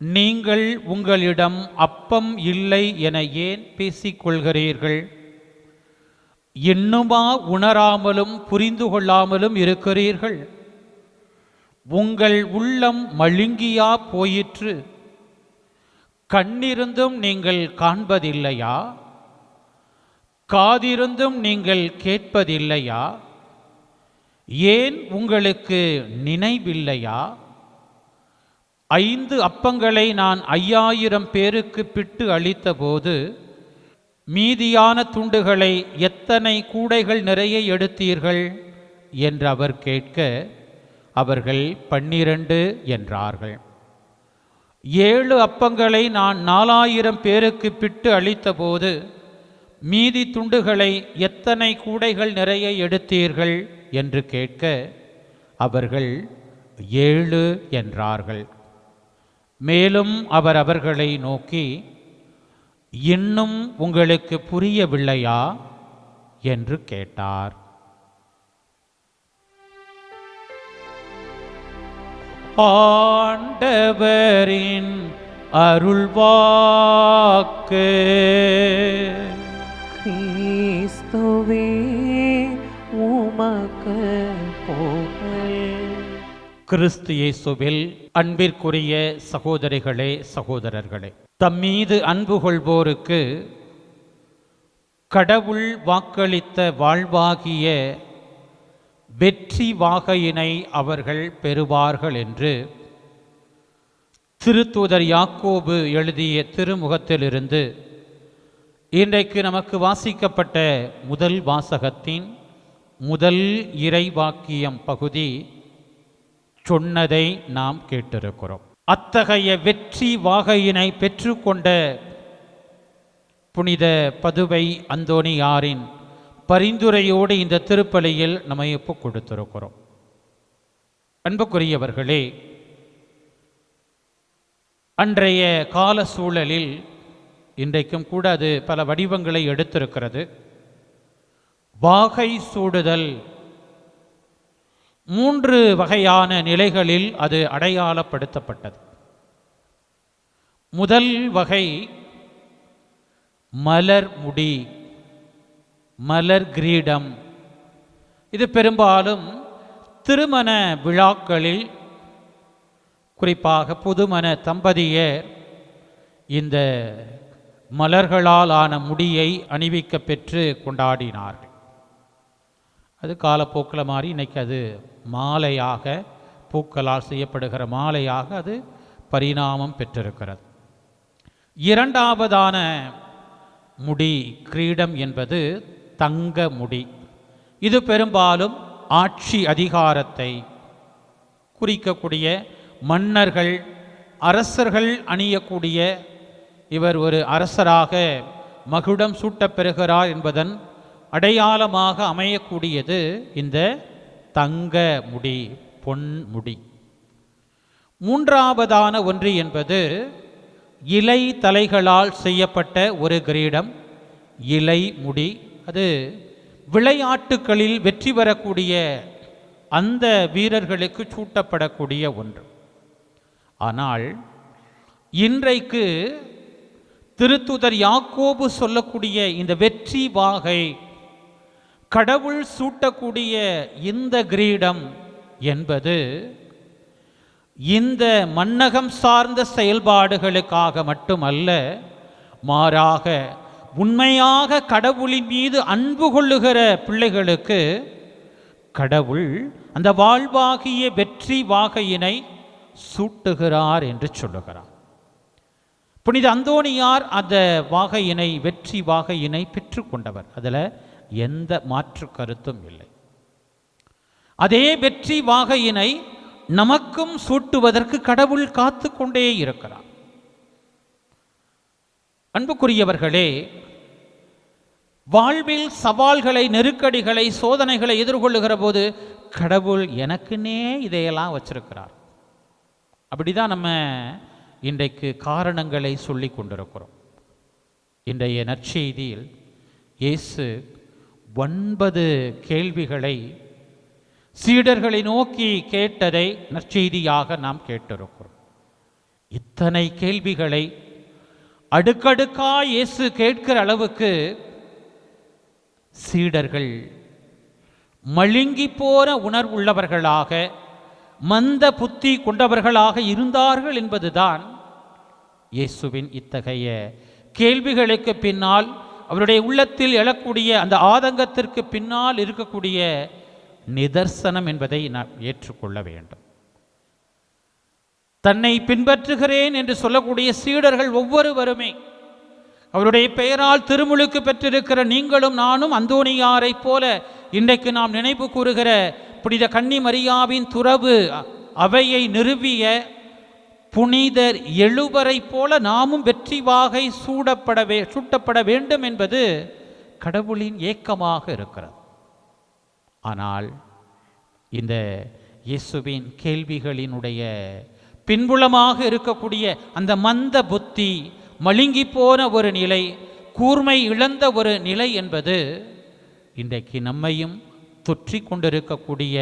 நீங்கள் உங்களிடம் அப்பம் இல்லை என ஏன் பேசிக்கொள்கிறீர்கள்? இன்னுமா உணராமலும் புரிந்து கொள்ளாமலும் இருக்கிறீர்கள்? உங்கள் உள்ளம் மழுங்கியா போயிற்று? கண்ணிருந்தும் நீங்கள் காண்பதில்லையா? காதிருந்தும் நீங்கள் கேட்பதில்லையா? ஏன் உங்களுக்கு நினைவில்லையா? 5 அப்பங்களை நான் 5000 பேருக்கு பிட்டு அளித்தபோது மீதியான துண்டுகளை எத்தனை கூடைகள் நிறைய எடுத்தீர்கள் என்று அவர் கேட்க, அவர்கள் 12 என்றார்கள். 7 அப்பங்களை நான் 4000 பேருக்கு பிட்டு அளித்தபோது மீதி துண்டுகளை எத்தனை கூடைகள் நிறைய எடுத்தீர்கள் என்று கேட்க, அவர்கள் 7 என்றார்கள். மேலும் அவர் அவர்களை நோக்கி, இன்னும் உங்களுக்கு புரியவில்லையா என்று கேட்டார். ஆண்டவரின் அருள்வாக்கு. கிறிஸ்துவே உமக்கு புகழ். கிறிஸ்து இயேசுவில் அன்பிற்குரிய சகோதரிகளே, சகோதரர்களே, தம்மீது அன்பு கொள்வோருக்கு கடவுள் வாக்களித்த வாழ்வாகிய வெற்றி வாகையினை அவர்கள் பெறுவார்கள் என்று திருத்தூதர் யாக்கோபு எழுதிய திருமுகத்திலிருந்து இன்றைக்கு நமக்கு வாசிக்கப்பட்ட முதல் வாசகத்தின் முதல் இறைவாக்கியம் பகுதி சொன்னதை நாம் கேட்டிருக்கிறோம். அத்தகைய வெற்றி வாகையினை பெற்றுக்கொண்ட புனித பதுவை அந்தோணியாரின் பரிந்துரையோடு இந்த திருப்பலியில் நம்மை ஒப்புக் கொடுத்திருக்கிறோம். அன்புக்குரியவர்களே, அன்றைய கால சூழலில் இன்றைக்கும் கூட அது பல வடிவங்களை எடுத்திருக்கிறது. வாகை சூடுதல் 3 வகையான நிலைகளில் அது அடையாளப்படுத்தப்பட்டது. முதல் வகை மலர் முடி, மலர் கிரீடம். இது பெரும்பாலும் திருமண விழாக்களில், குறிப்பாக புதுமண தம்பதியர் இந்த மலர்களால் ஆன முடியை அணிவிக்க பெற்று கொண்டாடினார்கள். அது காலப்போக்கில் மாறி இன்னைக்கு அது மாலையாக, பூக்களால் செய்யப்படுகிற மாலையாக அது பரிணாமம் பெற்றிருக்கிறது. இரண்டாவதான முடி, கிரீடம் என்பது தங்க முடி. இது பெரும்பாலும் ஆட்சி அதிகாரத்தை குறிக்கக்கூடிய மன்னர்கள், அரசர்கள் அணியக்கூடிய, இவர் ஒரு அரசராக மகுடம் சூட்டப்பெறுகிறார் என்பதன் அடையாளமாக அமையக்கூடியது இந்த தங்க முடி, பொன் முடி. மூன்றாவதான ஒன்று என்பது இலை தலைகளால் செய்யப்பட்ட ஒரு கிரீடம், இலை முடி. அது விளையாட்டுகளில் வெற்றி பெறக்கூடிய அந்த வீரர்களுக்கு சூட்டப்படக்கூடிய ஒன்று. ஆனால் இன்றைக்கு திருத்தூதர் யாக்கோபு சொல்லக்கூடிய இந்த வெற்றி வாகை, கடவுள் சூட்டக்கூடிய இந்த கிரீடம் என்பது இந்த மன்னகம் சார்ந்த செயல்பாடுகளுக்காக மட்டுமல்ல, மாறாக உண்மையாக கடவுளின் மீது அன்பு கொள்ளுகிற பிள்ளைகளுக்கு கடவுள் அந்த வாழ்வாகிய வெற்றி வாகையினை சூட்டுகிறார் என்று சொல்லுகிறார். புனித அந்தோணியார் அந்த வாகையினை, வெற்றி வாகையினை பெற்றுக்கொண்டவர். அதில் எந்த மாற்று கருத்தும் இல்லை. அதே வெற்றி வாகையினை நமக்கும் சூட்டுவதற்கு கடவுள் காத்து கொண்டே இருக்கிறார். அன்புக்குரியவர்களே, வாழ்வில் சவால்களை, நெருக்கடிகளை, சோதனைகளை எதிர்கொள்ளுகிற போது கடவுள் எனக்குன்னே இதையெல்லாம் வச்சிருக்கிறார். அப்படிதான் நம்ம இன்றைக்கு காரணங்களை சொல்லி கொண்டிருக்கிறோம். இன்றைய நற்செய்தியில் இயேசு 9 கேள்விகளை சீடர்களை நோக்கி கேட்டதை நற்செய்தியாக நாம் கேட்டிருக்கிறோம். இத்தனை கேள்விகளை அடுக்கடுக்கா இயேசு கேட்கிற அளவுக்கு சீடர்கள் மழுங்கி போன உணர்வுள்ளவர்களாக, மந்த புத்தி கொண்டவர்களாக இருந்தார்கள் என்பதுதான் இயேசுவின் இத்தகைய கேள்விகளுக்கு பின்னால், அவருடைய உள்ளத்தில் எழக்கூடிய அந்த ஆதங்கத்திற்கு பின்னால் இருக்கக்கூடிய நிதர்சனம் என்பதை நாம் ஏற்றுக்கொள்ள வேண்டும். தன்னை பின்பற்றுகிறேன் என்று சொல்லக்கூடிய சீடர்கள் ஒவ்வொருவருமே அவருடைய பெயரால் திருமுழுக்கு பெற்றிருக்கிற நீங்களும் நானும் அந்தோணியாரை போல இன்றைக்கு நாம் நினைவு கூறுகிற புனித கன்னி மரியாவின் துறவு அவையை நிறுவிய புனிதர் 7 போல நாமும் வெற்றி வாகை சூட்டப்பட வேண்டும் என்பது கடவுளின் ஏக்கமாக இருக்கிறது. ஆனால் இந்த இயேசுவின் கேள்விகளினுடைய பின்புலமாக இருக்கக்கூடிய அந்த மந்த புத்தி, மழுங்கி போன ஒரு நிலை, கூர்மை இழந்த ஒரு நிலை என்பது இன்றைக்கு நம்மையும் தொற்றி கொண்டிருக்கக்கூடிய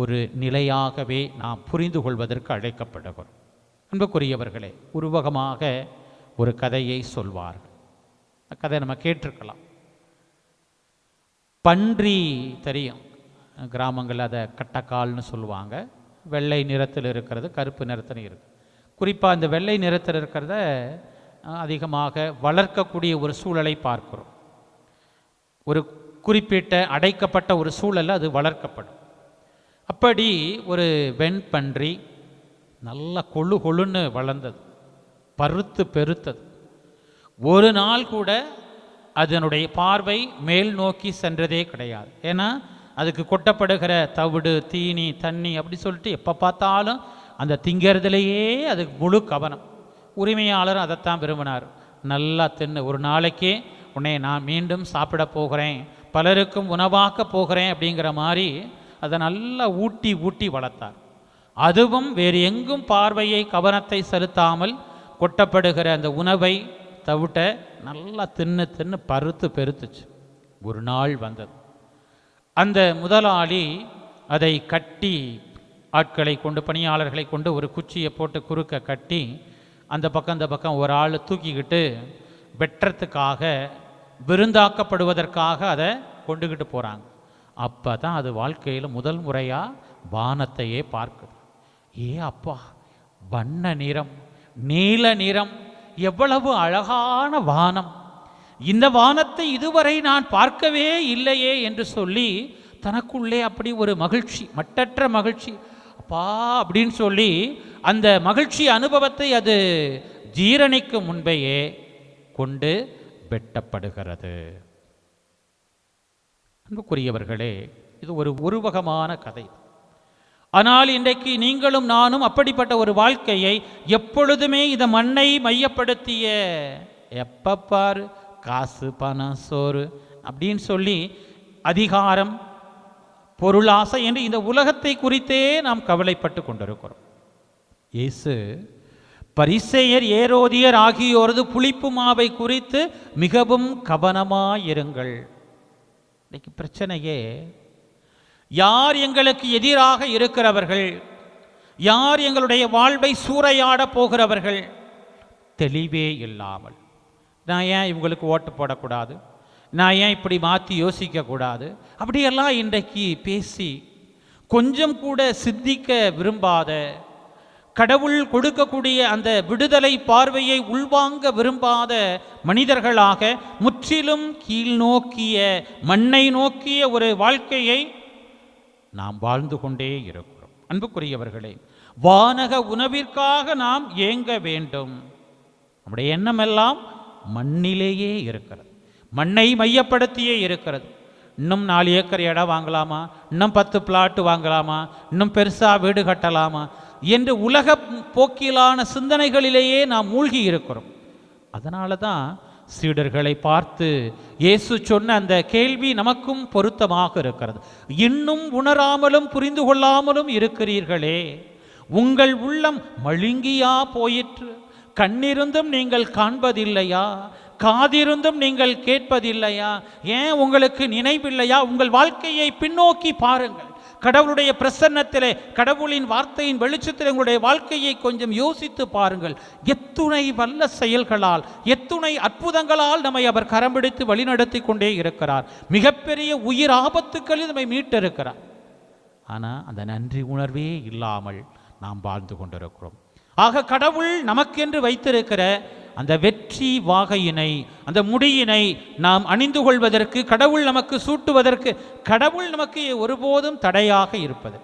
ஒரு நிலையாகவே நாம் புரிந்து கொள்வதற்கு அழைக்கப்படுகிறோம். அன்புக்குரியவர்களே, உருவகமாக ஒரு கதையை சொல்வார்கள். கதை நம்ம கேட்டிருக்கலாம். பன்றி தெரியும், கிராமங்களில் அதை கட்டக்கால்னு சொல்லுவாங்க. வெள்ளை நிறத்தில் இருக்கிறது, கருப்பு நிறத்தில் இருக்குது. குறிப்பாக இந்த வெள்ளை நிறத்தில் இருக்கிறத அதிகமாக வளர்க்கக்கூடிய ஒரு சூழலை பார்க்கிறோம். ஒரு குறிப்பிட்ட அடைக்கப்பட்ட ஒரு சூழலில் அது வளர்க்கப்படும். அப்படி ஒரு வெண்பன்றி நல்ல கொழு கொழுன்னு வளர்ந்தது, பருத்து பெருத்தது. ஒரு நாள் கூட அதனுடைய பார்வை மேல் நோக்கி சென்றதே கிடையாது. ஏன்னா அதுக்கு கொட்டப்படுகிற தவிடு, தீனி, தண்ணி அப்படி சொல்லிட்டு எப்போ பார்த்தாலும் அந்த திங்கிறதுலையே அதுக்கு முழு கவனம். உரிமையாளரும் அதைத்தான் விரும்பினார். நல்லா தின்னு, ஒரு நாளைக்கே உன்னை நான் மீண்டும் சாப்பிட போகிறேன், பலருக்கும் உணவாக்க போகிறேன் அப்படிங்கிற மாதிரி அதை நல்லா ஊட்டி ஊட்டி வளர்த்தார். அதுவும் வேறு எங்கும் பார்வையை, கவனத்தை செலுத்தாமல் கொட்டப்படுகிற அந்த உணவை தவிட்ட நல்லா தின்னு தின்னு பருத்து பெருத்துச்சு. ஒரு நாள் வந்தது, அந்த முதலாளி அதை கட்டி, ஆட்களை கொண்டு, பணியாளர்களை கொண்டு ஒரு குச்சியை போட்டு குறுக்க கட்டி அந்த பக்கம் இந்த பக்கம் ஒரு ஆள் தூக்கிக்கிட்டு வெட்டுறதுக்காக, விருந்தாக்கப்படுவதற்காக அதை கொண்டுக்கிட்டு போகிறாங்க. அப்போ தான் அது வாழ்க்கையில் முதல் முறையாக வானத்தையே பார்க்குது. ஏ அப்பா, வண்ண நிறம், நீல நிறம், எவ்வளவு அழகான வானம்! இந்த வானத்தை இதுவரை நான் பார்க்கவே இல்லையே என்று சொல்லி தனக்குள்ளே அப்படி ஒரு மகிழ்ச்சி, மட்டற்ற மகிழ்ச்சி. அப்பா அப்படின்னு சொல்லி அந்த மகிழ்ச்சி அனுபவத்தை அது ஜீரணிக்கும் முன்பேயே கொண்டு வெட்டப்படுகிறது. அன்புக்குரியவர்களே, இது ஒரு உருவகமான கதை. ஆனால் இன்றைக்கு நீங்களும் நானும் அப்படிப்பட்ட ஒரு வாழ்க்கையை, எப்பொழுதுமே இந்த மண்ணை மையப்படுத்திய, எப்போ பாரு காசு, பணம், சோறு அப்படின்னு சொல்லி அதிகாரம், பொருளாசை என்று இந்த உலகத்தை குறித்தே நாம் கவலைப்பட்டு கொண்டிருக்கிறோம். இயேசு பரிசேயர், ஏரோதியர் ஆகியோரது புளிப்பு மாவை குறித்து மிகவும் கவனமாயிருங்கள். இன்னைக்கு பிரச்சனையே, யார் எங்களுக்கு எதிராக இருக்கிறவர்கள், யார் எங்களுடைய வாழ்வை சூறையாட போகிறவர்கள், தெளிவே இல்லாமல், நான் ஏன் இவங்களுக்கு ஓட்டு போடக்கூடாது, நான் ஏன் இப்படி மாற்றி யோசிக்கக்கூடாது, அப்படியெல்லாம் இன்றைக்கு பேசி கொஞ்சம் கூட சிந்திக்க விரும்பாத, கடவுள் கொடுக்கக்கூடிய அந்த விடுதலை பார்வையை உள்வாங்க விரும்பாத மனிதர்களாக முற்றிலும் கீழ் நோக்கிய, மண்ணை நோக்கிய ஒரு வாழ்க்கையை நாம் வாழ்ந்து கொண்டே இருக்கிறோம். அன்புக்குரியவர்களே, வானக உணவிற்காக நாம் ஏங்க வேண்டும். நம்முடைய எண்ணமெல்லாம் மண்ணிலேயே இருக்கிறது, மண்ணை மையப்படுத்தியே இருக்கிறது. இன்னும் 4 ஏக்கர் இடம் வாங்கலாமா, இன்னும் 10 பிளாட்டு வாங்கலாமா, இன்னும் பெருசாக வீடு கட்டலாமா என்று உலக போக்கிலான சிந்தனைகளிலேயே நாம் மூழ்கி இருக்கிறோம். அதனால தான் சீடர்களை பார்த்து இயேசு சொன்ன அந்த கேள்வி நமக்கும் பொருத்தமாக இருக்கிறது. இன்னும் உணராமலும் புரிந்து கொள்ளாமலும் இருக்கிறீர்களே, உங்கள் உள்ளம் மழுங்கியா போயிற்று? கண்ணிருந்தும் நீங்கள் காண்பதில்லையா? காதிருந்தும் நீங்கள் கேட்பதில்லையா? ஏன் உங்களுக்கு நினைவில்லையா? உங்கள் வாழ்க்கையை பின்னோக்கி பாருங்கள். கடவுளுடைய பிரசன்னத்திலே, கடவுளின் வார்த்தையின் வெளிச்சத்தில் உங்களுடைய வாழ்க்கையை கொஞ்சம் யோசித்து பாருங்கள். எத்துணை வல்ல செயல்களால், எத்துணை அற்புதங்களால் நம்மை அவர் கரம் பிடித்து வழிநடத்தி கொண்டே இருக்கிறார். மிகப்பெரிய உயிர் ஆபத்துக்களில் நம்மை மீட்டிருக்கிறார். ஆனால் அந்த நன்றி உணர்வே இல்லாமல் நாம் வாழ்ந்து கொண்டிருக்கிறோம். ஆக கடவுள் நமக்கென்று வைத்திருக்கிற அந்த வெற்றி வாகையினை, அந்த முடியினை நாம் அணிந்து கொள்வதற்கு, கடவுள் நமக்கு சூட்டுவதற்கு, கடவுள் நமக்கு ஒருபோதும் தடையாக இருப்பது.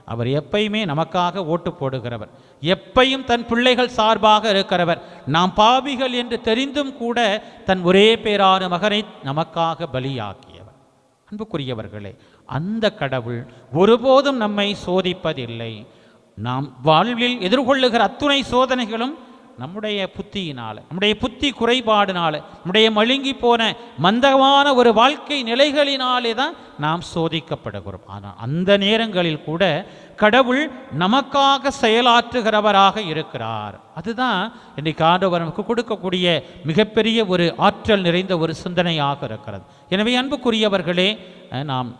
அவர் எப்பயுமே நமக்காக ஓட்டு போடுகிறவர், எப்பையும் தன் பிள்ளைகள் சார்பாக இருக்கிறவர். நாம் பாவிகள் என்று தெரிந்தும் கூட தன் ஒரே பேரான மகனை நமக்காக பலியாக்கியவர். அன்புக்குரியவர்களே, அந்த கடவுள் ஒருபோதும் நம்மை சோதிப்பதில்லை. நாம் வாழ்வில் எதிர்கொள்ளுகிற அத்துணை சோதனைகளும் நம்முடைய புத்தியினால, நம்முடைய புத்தி குறைபாடுனால, நம்முடைய மழுங்கி போன மந்தமான ஒரு வாழ்க்கை நிலைகளினாலே தான் நாம் சோதிக்கப்படுகிறோம். ஆனால் அந்த நேரங்களில் கூட கடவுள் நமக்காக செயலாற்றுகிறவராக இருக்கிறார். அதுதான் இன்றைக்கு ஆண்டவர் நமக்கு கொடுக்கக்கூடிய மிகப்பெரிய ஒரு ஆற்றல் நிறைந்த ஒரு சிந்தனையாக இருக்கிறது. எனவே அன்புக்குரியவர்களே, நாம்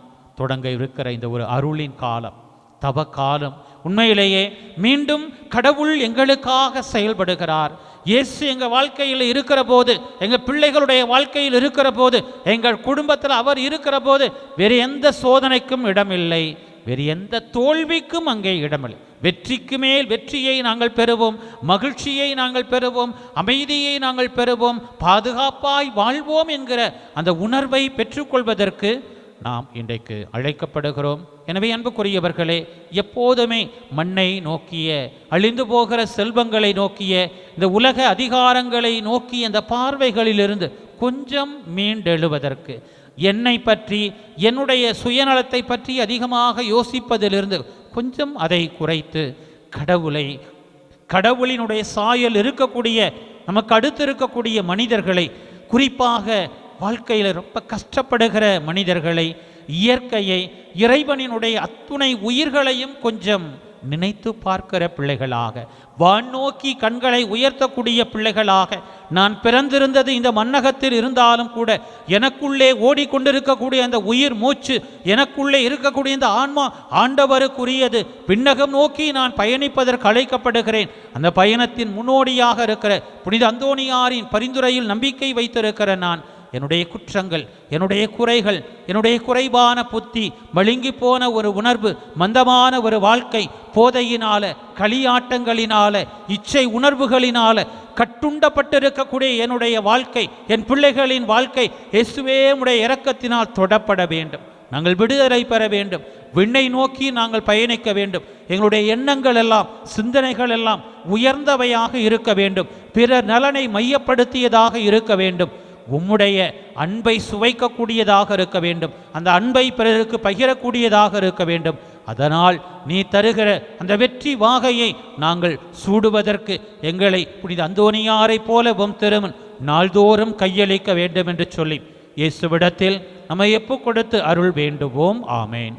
தொடங்க இருக்கிற இந்த ஒரு அருளின் காலம், தவ காலம், உண்மையிலேயே மீண்டும் கடவுள் எங்களுக்காக செயல்படுகிறார். இயேசு எங்கள் வாழ்க்கையில் இருக்கிற போது, எங்கள் பிள்ளைகளுடைய வாழ்க்கையில் இருக்கிற போது, எங்கள் குடும்பத்தில் அவர் இருக்கிற போது வேறு எந்த சோதனைக்கும் இடமில்லை, வேறு எந்த தோல்விக்கும் அங்கே இடமில்லை. வெற்றிக்கு மேல் வெற்றியை நாங்கள் பெறுவோம், மகிழ்ச்சியை நாங்கள் பெறுவோம், அமைதியை நாங்கள் பெறுவோம், பாதுகாப்பாய் வாழ்வோம் என்கிற அந்த உணர்வை பெற்றுக்கொள்வதற்கு நாம் இன்றைக்கு அழைக்கப்படுகிறோம். எனவே அன்புக்குரியவர்களே, எப்போதுமே மண்ணை நோக்கிய, அழிந்து போகிற செல்வங்களை நோக்கிய, இந்த உலக அதிகாரங்களை நோக்கிய அந்த பார்வைகளிலிருந்து கொஞ்சம் மீண்டெழுவதற்கு, என்னை பற்றி, என்னுடைய சுயநலத்தை பற்றி அதிகமாக யோசிப்பதிலிருந்து கொஞ்சம் அதை குறைத்து கடவுளினுடைய சாயல் இருக்கக்கூடிய, நமக்கு அடுத்து இருக்கக்கூடிய மனிதர்களை, குறிப்பாக வாழ்க்கையில் ரொம்ப கஷ்டப்படுகிற மனிதர்களை, இயற்கையை, இறைவனினுடைய அத்துணை உயிர்களையும் கொஞ்சம் நினைத்து பார்க்கிற பிள்ளைகளாக, வானோக்கி கண்களை உயர்த்தக்கூடிய பிள்ளைகளாக, நான் பிறந்திருந்தது இந்த மண்ணகத்தில் இருந்தாலும் கூட எனக்குள்ளே ஓடிக்கொண்டிருக்கக்கூடிய அந்த உயிர் மூச்சு, எனக்குள்ளே இருக்கக்கூடிய இந்த ஆன்மா ஆண்டவருக்குரியது. விண்ணகம் நோக்கி நான் பயணிப்பதற்கு அழைக்கப்படுகிறேன். அந்த பயணத்தின் முன்னோடியாக இருக்கிற புனித அந்தோணியாரின் பரிந்துரையில் நம்பிக்கை வைத்திருக்கிற நான், என்னுடைய குற்றங்கள், என்னுடைய குறைகள், என்னுடைய குறைவான புத்தி, மழுங்கி போன ஒரு உணர்வு, மந்தமான ஒரு வாழ்க்கை, போதையினால, களியாட்டங்களினால, இச்சை உணர்வுகளினால கட்டுண்டப்பட்டிருக்கக்கூடிய என்னுடைய வாழ்க்கை, என் பிள்ளைகளின் வாழ்க்கை இயேசுவே உம்முடைய இரக்கத்தினால் தொடப்பட வேண்டும். நாங்கள் விடுதலை பெற வேண்டும். விண்ணை நோக்கி நாங்கள் பயணிக்க வேண்டும். எங்களுடைய எண்ணங்கள் எல்லாம், சிந்தனைகள் எல்லாம் உயர்ந்தவையாக இருக்க வேண்டும். பிறர் நலனை மையப்படுத்தியதாக இருக்க வேண்டும். உம்முடைய அன்பை சுவைக்கக்கூடியதாக இருக்க வேண்டும். அந்த அன்பை பிறருக்கு பகிரக்கூடியதாக இருக்க வேண்டும். அதனால் நீ தருகிற அந்த வெற்றி வாகையை நாங்கள் சூடுவதற்கு எங்களை புனித அந்தோணியாரை போல உம் திருமன் நாள்தோறும் கையளிக்க வேண்டும் என்று சொல்லி இயேசுவிடத்தில் நம்மை ஒப்புக் கொடுத்து அருள் வேண்டுவோம். ஆமேன்.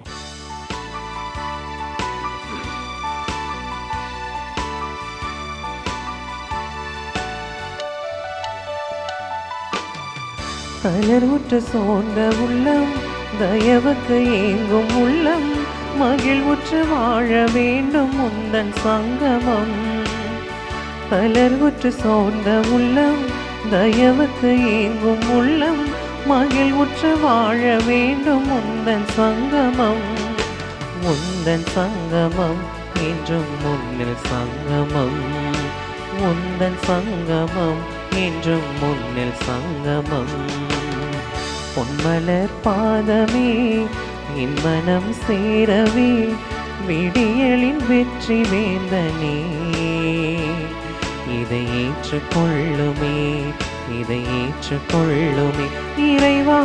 கலருற்று சோர்ந்த உள்ளம், தயவுக்கு ஏங்கும் உள்ளம், மகிழ்வுற்று வாழ வேண்டும் உந்தன் சங்கமம். கலருற்று சோர்ந்த உள்ளம், தயவுக்கு ஏங்கும் உள்ளம், மகிழ்வுற்று வாழ வேண்டும் உந்தன் சங்கமம். உந்தன் சங்கமம் என்றும் முன்னில் சங்கமம், உந்தன் சங்கமம் என்றும் முன்னில் சங்கமம். பொன்மலர் பாதமே என் மனம் சேரவே, விடியலின் வெற்றி வேந்தனே இதை ஏற்றுக்கொள்ளுமே, இதை ஏற்றுக்கொள்ளுமே இறைவா.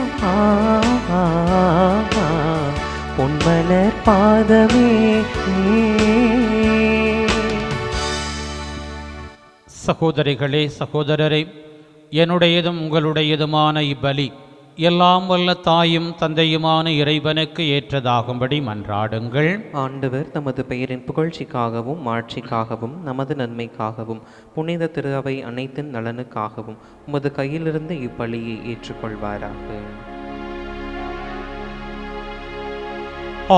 பொன்மலர் பாதமே. சகோதரிகளே, சகோதரரே, என்னுடையதும் உங்களுடையதுமான இப்பலி எல்லாம் வல்ல தாயும் தந்தையுமான இறைவனுக்கு ஏற்றதாகும்படி மன்றாடுங்கள். ஆண்டவர் தமது பெயரின் புகழ்ச்சிக்காகவும் மாட்சிக்காகவும் நமது நன்மைக்காகவும் புனித திரு அவை அனைத்தின் நலனுக்காகவும் உமது கையிலிருந்து இப்பலியை ஏற்றுக்கொள்வாராக.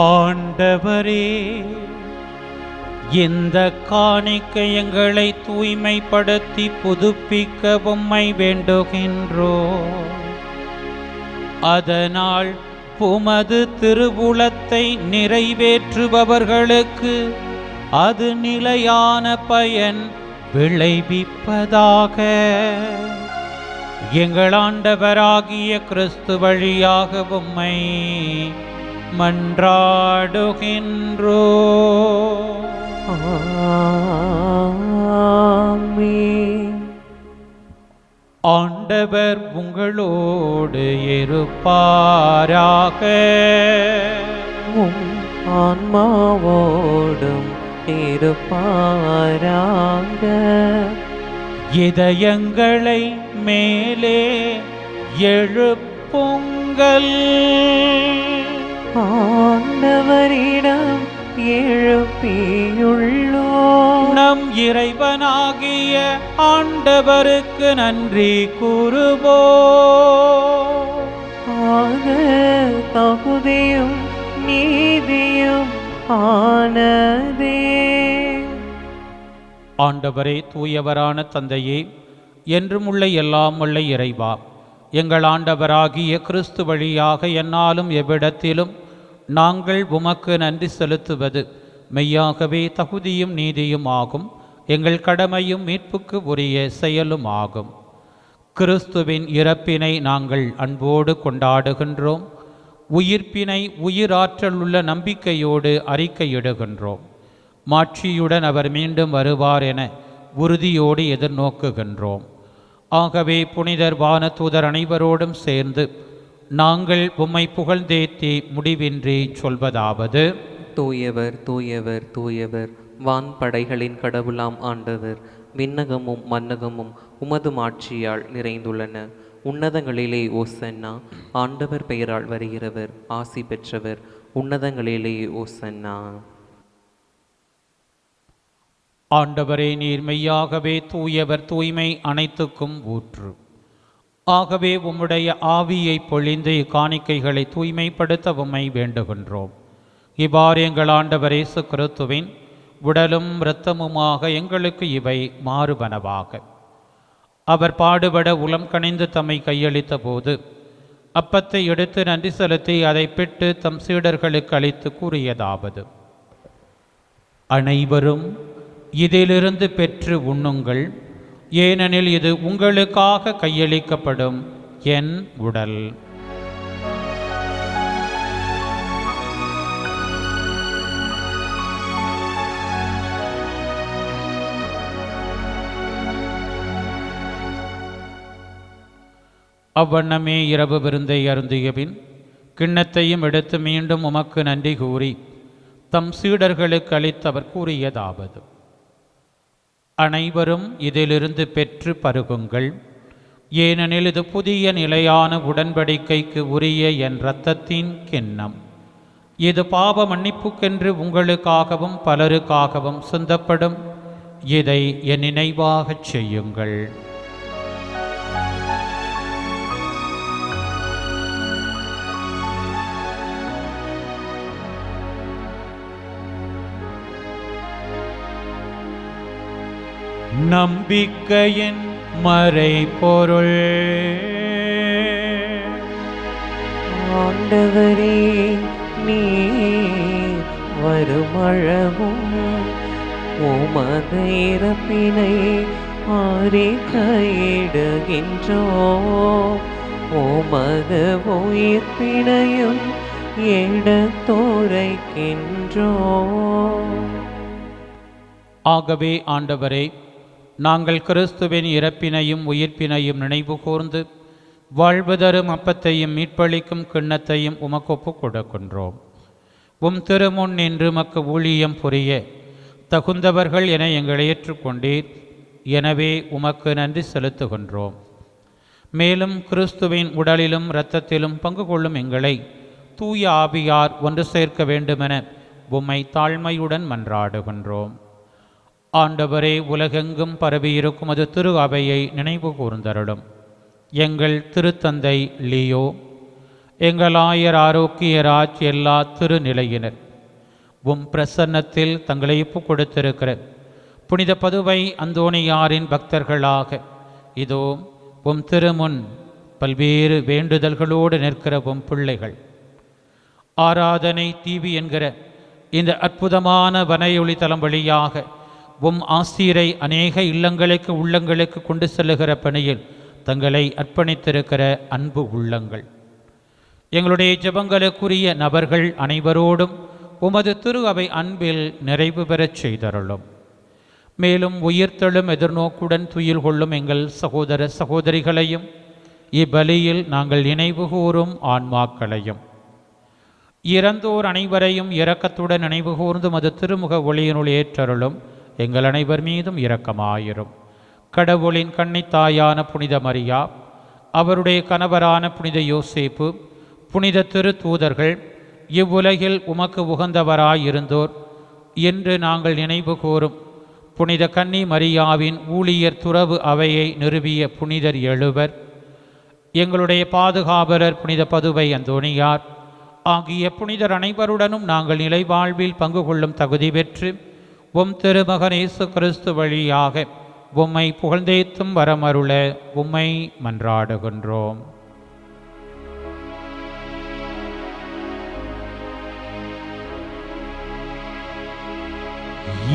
ஆண்டவரே, இந்த காணிக்கை எங்களை தூய்மைப்படுத்தி புதுப்பிக்க உம்மை வேண்டுகின்றோம். அதனால் உமது திருவுளத்தை நிறைவேற்றுபவர்களுக்கு அது நிலையான பயன் விளைவிப்பதாக. எங்கள் ஆண்டவராகிய கிறிஸ்து வழியாக உம்மை மன்றாடுகின்றோம். ஆமென். ஆண்டவர் உங்களோடு இருப்பாராக. உம் ஆன்மாவோடும் இருப்பாராக. இதயங்களை மேலே எழுப்புங்கள். ஆண்டவரிடம் எழுப்பியுள்ளோ. நம் இறைவனாகிய ஆண்டவருக்கு நன்றி கூறுவோம். ஆக தகுதியும் நீதியும் ஆனதே. ஆண்டவரே, தூயவரான தந்தையே, என்றும் உள்ள எல்லாம் உள்ள இறைவா, எங்கள் ஆண்டவராகிய கிறிஸ்து வழியாக என்னாலும் எவ்விடத்திலும் நாங்கள் உமக்கு நன்றி செலுத்துவது மெய்யாகவே தகுதியும் நீதியும் ஆகும். எங்கள் கடமையும் மீட்புக்கு உரிய செயலும் ஆகும். கிறிஸ்துவின் இறப்பினை நாங்கள் அன்போடு கொண்டாடுகின்றோம். உயிர்ப்பினை உயிராற்றல் உள்ள நம்பிக்கையோடு அறிக்கையிடுகின்றோம். மாட்சியுடன் அவர் மீண்டும் வருவார் என உறுதியோடு எதிர்நோக்குகின்றோம். ஆகவே புனிதர் வானதூதர் அனைவரோடும் சேர்ந்து நாங்கள் உம்மை புகழ்ந்தேத்தி முடிவின்றி சொல்வதாவது: தூயவர் தூயவர் தூயவர், வான் படைகளின் கடவுளாம் ஆண்டவர். விண்ணகமும் மன்னகமும் உமது மாட்சியால் நிறைந்துள்ளன. உன்னதங்களிலே ஓசன்னா. ஆண்டவர் பெயரால் வருகிறவர் ஆசி பெற்றவர். உன்னதங்களிலே ஓசன்னா. ஆண்டவரே, நீர் மெய்யாகவே தூயவர், தூய்மை அனைத்துக்கும் ஊற்று. ஆகவே உம்முடைய ஆவியை பொழிந்து இக்காணிக்கைகளை தூய்மைப்படுத்த உம்மை வேண்டுகின்றோம். இவ்வாறு எங்கள் ஆண்டவர் இயேசு கிறிஸ்துவின் உடலும் இரத்தமுமாக எங்களுக்கு இவை மாறுபனவாக. அவர் பாடுபட உளம் கனிந்து தம்மை கையளித்த போது அப்பத்தை எடுத்து நன்றி செலுத்தி அதை பிட்டு தம் சீடர்களுக்கு அளித்து கூறியதாவது: அனைவரும் இதிலிருந்து பெற்று உண்ணுங்கள், ஏனெனில் இது உங்களுக்காக கையளிக்கப்படும் என் உடல். அவ்வண்ணமே இரவு விருந்தை அருந்தியபின் கிண்ணத்தையும் எடுத்து மீண்டும் உமக்கு நன்றி கூறி தம் சீடர்களுக்கு அளித்தவர் கூறியதாவது: அனைவரும் இதிலிருந்து பெற்று பருகுங்கள், ஏனெனில் இது புதிய நிலையான உடன்படிக்கைக்கு உரிய என் இரத்தத்தின் கிண்ணம். இது பாவ மன்னிப்புக்கென்று உங்களுக்காகவும் பலருக்காகவும் சிந்தப்படும். இதை என் நினைவாகச் செய்யுங்கள். நம்பிக்கையின் மறைபொருள். ஆண்டவரே, நீ வருமளவும் உமது இறப்பினை அறிக்கையிடுகின்றோம். உமது உயிர்ப்பினையும் எடுத்துரைக்கின்றோம். ஆகவே ஆண்டவரே, நாங்கள் கிறிஸ்துவின் இறப்பினையும் உயிர்ப்பினையும் நினைவு கூர்ந்து வாழ்வு தரும் அப்பத்தையும் மீட்பளிக்கும் கிண்ணத்தையும் உமக்கு ஒப்புக் கொடுக்கின்றோம். உம் திருமுன் நின்று உமக்கு ஊழியம் புரிய தகுந்தவர்கள் என எங்களை ஏற்றுக்கொண்டீர். எனவே உமக்கு நன்றி செலுத்துகின்றோம். மேலும் கிறிஸ்துவின் உடலிலும் இரத்தத்திலும் பங்கு கொள்ளும் எங்களை தூய ஆவியார் ஒன்று சேர்க்க வேண்டுமென உம்மை தாழ்மையுடன் மன்றாடுகின்றோம். ஆண்டவரே, உலகெங்கும் பரவியிருக்கும் அது திரு அவையை நினைவு கூர்ந்தருளும். எங்கள் திருத்தந்தை லியோ, எங்கள் ஆயர் ஆரோக்கியராஜ், எல்லா திருநிலையினர் உம் பிரசன்னத்தில் தங்களை ஒப்புக் கொடுத்திருக்கிற புனித பதுவை அந்தோணியாரின் பக்தர்களாக இதோ உம் திருமுன் பல்வேறு வேண்டுதல்களோடு நிற்கிற உம் பிள்ளைகள் ஆராதனை டிவி என்கிற இந்த அற்புதமான வனையொளி தளம் வழியாக உம் ஆசிரை அநேக இல்லங்களுக்கு உள்ளங்களுக்கு கொண்டு செல்லுகிற பணியில் தங்களை அர்ப்பணித்திருக்கிற அன்பு உள்ளங்கள், எங்களுடைய ஜெபங்களுக்குரிய நபர்கள் அனைவரோடும் உமது திரு அவை அன்பில் நிறைவு பெறச் செய்தருளும். மேலும் உயிர்த்தெழும் எதிர்நோக்குடன் துயில் கொள்ளும் எங்கள் சகோதர சகோதரிகளையும் இப்பலியில் நாங்கள் நினைவு கூறும் ஆன்மாக்களையும் இறந்தோர் அனைவரையும் இரக்கத்துடன் நினைவு கூர்ந்து மது திருமுக ஒளியினுள் ஏற்றருளும். எங்கள் அனைவர் மீதும் இரக்கமாயிரும். கடவுளின் கன்னித்தாயான புனித மரியா, அவருடைய கணவரான புனித யோசேப்பு, புனித திருத்தூதர்கள், இவ்வுலகில் உமக்கு உகந்தவராயிருந்தோர் என்று நாங்கள் நினைவு கூறும் புனித கன்னி மரியாவின் ஊழியர் துறவு அவையை நிறுவிய புனிதர் 7 எங்களுடைய பாதுகாவலர் புனித பதுவை அந்தோணியார் ஆகிய புனிதர் அனைவருடனும் நாங்கள் நிலைவாழ்வில் பங்கு கொள்ளும் தகுதி பெற்று உம் திருமகன் இயேசு கிறிஸ்து வழியாக உம்மை புகழ்ந்தேத்தும் வரமருள உம்மை மன்றாடுகின்றோம்.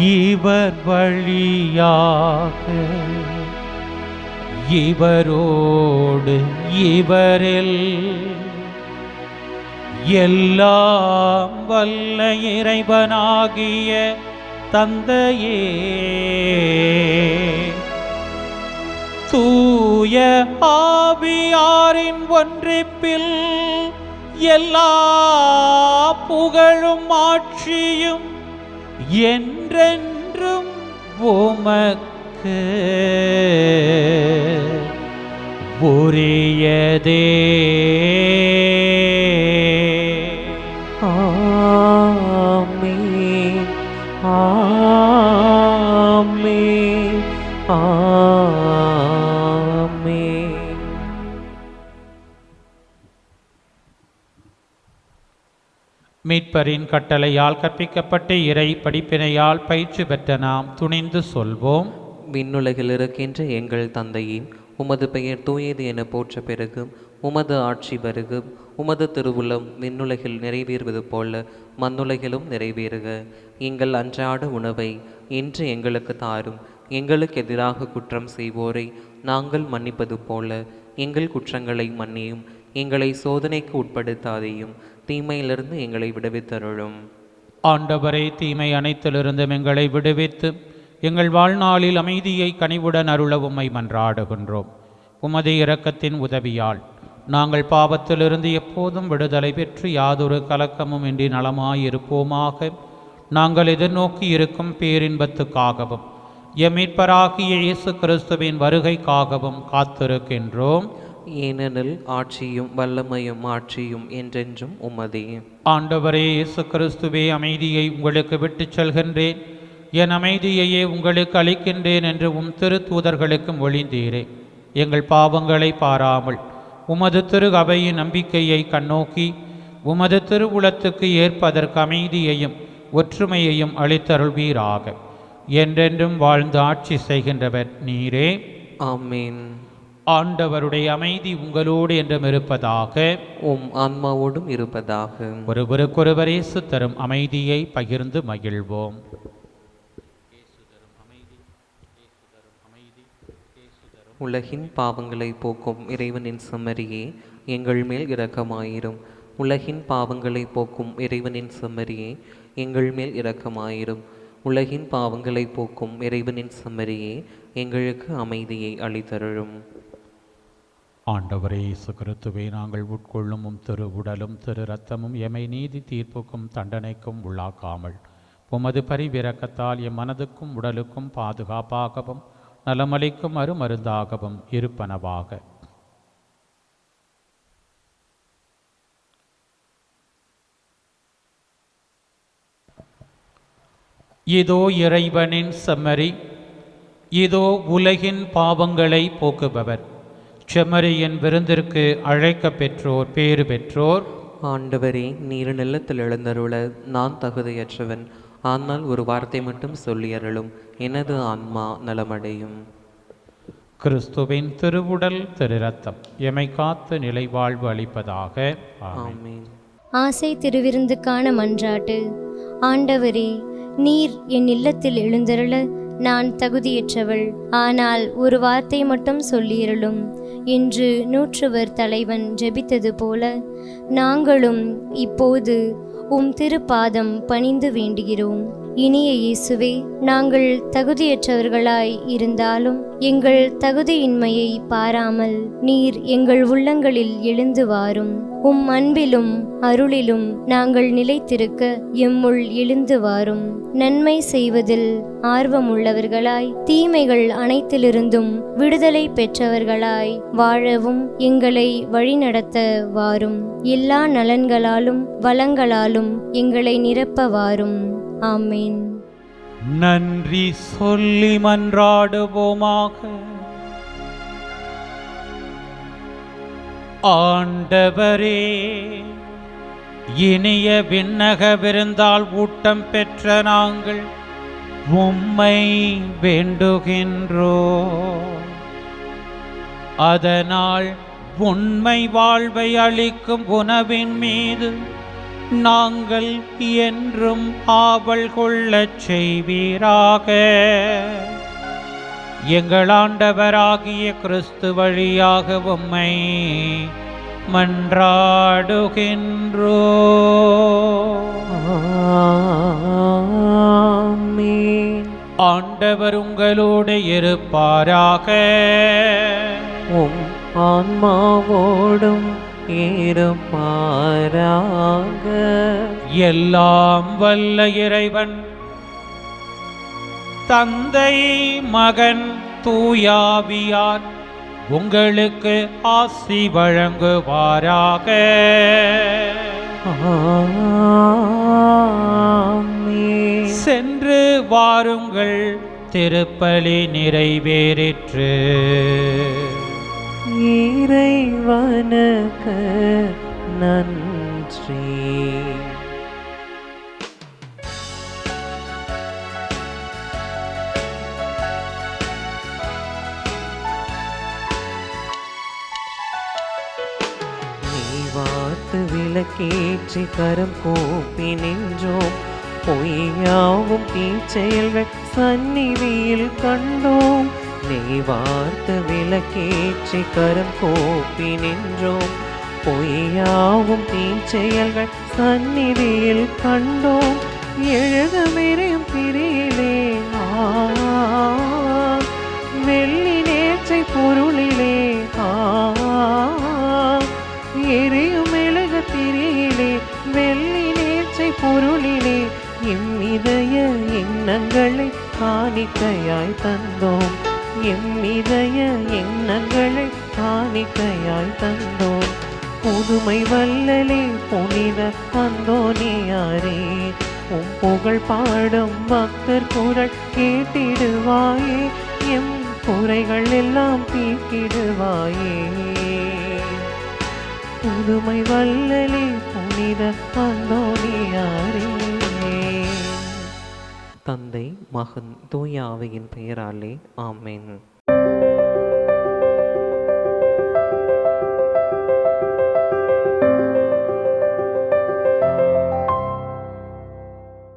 இவர் வழியாக இவரோடு இவரில் எல்லாம் வல்ல இறைவனாகிய தந்தையே, தூய ஆவியாரின் ஒன்றிப்பில் எல்லா புகழும் ஆட்சியும் என்றென்றும் உமக்கு உரியதே. ஆமென், ஆமென், ஆமென். மீட்பரின் கட்டளையால் கற்பிக்கப்பட்ட இறை படிப்பினையால் பயிற்சி பெற்ற நாம் துணிந்து சொல்வோம். விண்ணுலகில் இருக்கின்ற எங்கள் தந்தையே, உமது பெயர் தூயது என போற்ற பெருகும், உமது ஆட்சி வருகும், உமது திருவுளம் விண்ணுலகில் நிறைவேறுவது போல மண்ணுலகிலும் நிறைவேறுக. எங்கள் அன்றாட உணவை இன்று எங்களுக்கு தாரும். எங்களுக்கு எதிராக குற்றம் செய்வோரை நாங்கள் மன்னிப்பது போல எங்கள் குற்றங்களை மன்னியும். எங்களை சோதனைக்கு உட்படுத்தாதேயும், தீமையிலிருந்து எங்களை விடுவித்தருளும். ஆண்டவரே, தீமை அனைத்திலிருந்தும் எங்களை விடுவித்து எங்கள் வாழ்நாளில் அமைதியை கனிவுடன் அருள உம்மை மன்றாடுகின்றோம். உமது இரக்கத்தின் உதவியால் நாங்கள் பாவத்திலிருந்து எப்போதும் விடுதலை பெற்று யாதொரு கலக்கமும் இன்றி நலமாயிருப்போமாக. நாங்கள் எதிர்நோக்கி இருக்கும் பேரின்பத்துக்காகவும் எம் மீட்பராகிய இயேசு கிறிஸ்துவின் வருகைக்காகவும் காத்திருக்கின்றோம். ஏனெனில் ஆட்சியும் வல்லமையும் ஆட்சியும் என்றென்றும் உமதே. ஆண்டவரே இயேசு கிறிஸ்துவே, அமைதியை உங்களுக்கு விட்டுச் செல்கின்றேன், என் அமைதியையே உங்களுக்கு அளிக்கின்றேன் என்று உம் திருத்தூதர்களுக்கு மொழிந்தீரே. எங்கள் பாவங்களை பாராமல் உமது திரு அவையின் நம்பிக்கையை கண்ணோக்கி உமது திருவுளத்துக்கு ஏற்பதற்கு அமைதியையும் ஒற்றுமையையும் அளித்தருள்வீராக. என்றென்றும் வாழ்ந்து ஆட்சி செய்கின்றவர் நீரே. ஆமென். ஆண்டவருடைய அமைதி உங்களோடு என்றும் இருப்பதாக, உம் ஆன்மாவோடும் இருப்பதாக. ஒருவருக்கொருவர் இயேசு தரும் அமைதியை பகிர்ந்து மகிழ்வோம். உலகின் பாவங்களை போக்கும் இறைவனின் செம்மறியே, எங்கள் மேல் இரக்கமாயிரும். உலகின் பாவங்களை போக்கும் இறைவனின் செம்மறியே, எங்கள் மேல் இரக்கமாயிரும். உலகின் பாவங்களை போக்கும் இறைவனின் செம்மறியே, எங்களுக்கு அமைதியை அளித்தருளும். ஆண்டவரே இயேசு கிறிஸ்துவே, நாங்கள் உட்கொள்ளும் திரு உடலும் திரு இரத்தமும் எமை நீதி தீர்ப்புக்கும் தண்டனைக்கும் உள்ளாக்காமல் உமது பரிவிரக்கத்தால் எம் மனதுக்கும் உடலுக்கும் பாதுகாப்பாகவும் நலமளிக்கும் அருமருந்தாகவும் இருப்பனவாக. இதோ இறைவனின் செம்மறி, இதோ உலகின் பாவங்களை போக்குபவர். செம்மறியின் விருந்திற்கு அழைக்க பெற்றோர் பேறு பெற்றோர். ஆண்டவரே, நீர் நிலத்தில் எழுந்தருள நான் தகுதியற்றவன். ஆனால் ஒரு வார்த்தை மட்டும் சொல்லியருளும், எனது ஆன்மா நலமடையும். கிறிஸ்துவின் திருவுடல் திரு இரத்தம் எமை காத்து நிலை வாழ்வு அளிப்பதாக. ஆமென். ஆசை திருவிருந்துக்கான மன்றாட்டு. ஆண்டவரே, நீர் என் இல்லத்தில் எழுந்தருள நான் தகுதியற்றவள். ஆனால் ஒரு வார்த்தை மட்டும் சொல்லியருளும் என்று 100 தலைவன் ஜெபித்தது போல நாங்களும் இப்போது உம் திருப்பாதம் பணிந்து வேண்டுகிறோம். இனிய இயேசுவே, நாங்கள் தகுதியற்றவர்களாய் இருந்தாலும் எங்கள் தகுதியின்மையை பாராமல் நீர் எங்கள் உள்ளங்களில் எழுந்து வாரும். உம் அன்பிலும் அருளிலும் நாங்கள் நிலைத்திருக்க எம்முள் எழுந்து வாரும். நன்மை செய்வதில் ஆர்வமுள்ளவர்களாய் தீமைகள் அனைத்திலிருந்தும் விடுதலை பெற்றவர்களாய் வாழவும் எங்களை வழிநடத்த வாரும். எல்லா நலன்களாலும் வளங்களாலும் எங்களை நிரப்ப வாரும். ஆமேன். நன்றி சொல்லி மன்றாடுவோமாக. ஆண்டவரே, இனிய விண்ணக விருந்தால் ஊட்டம் பெற்ற நாங்கள் உம்மை வேண்டுகின்றோம். அதனால் உண்மை வாழ்வை அளிக்கும் உணவின் மீது நாங்கள் என்றும் ஆவல் கொள்ளச் செய்வீராக. எங்கள் ஆண்டவராகிய கிறிஸ்து வழியாக உம்மை மன்றாடுகின்றோம். ஆமென். ஆண்டவர் உங்களோடு இருப்பாராக. உம் ஆன்மாவோடும் இருப்பாராக. எல்லாம் வல்ல இறைவன் தந்தை, மகன், தூயாவியார் உங்களுக்கு ஆசி வழங்குவாராக. ஆமென். சென்று வாருங்கள், திருப்பலி நிறைவேறிற்று. இறைவனுக்கு நன்றி. விளக்கேற்றி கரம் கூப்பி நின்றோம். பொய்யாவும் தீச்செயல்கள் சந்நிதியில் கண்டோம். நெய் வார்த்த விளக்கேற்றி கரம் கூப்பி நின்றோம். பொய்யாவும் தீச்செயல்கள் சந்நிதியில் கண்டோம். எழுத மெரியும் திரியிலே வெள்ளி நேற்றை பொருளிலே எரியும் மெழுக திரியிலே வெள்ளி நேற்றை பொருளிலே எம்மிதய எண்ணங்களை காணிக்கையாய் தந்தோம். எம்மிதய எண்ணங்களை காணிக்கையாய் தந்தோம். புதுமை வல்லலே புனித அந்தோனியாரே, உம் புகழ் பாடும் பக்தர் குரல் கேட்டிடுவாயே. எம் குறைகள் எல்லாம் தீர்த்திடுவாயே. புதுமை வல்லலே புனித அந்தோனியாரே. தந்தை, மகன், தூய ஆவியின் பெயராலே ஆமென்.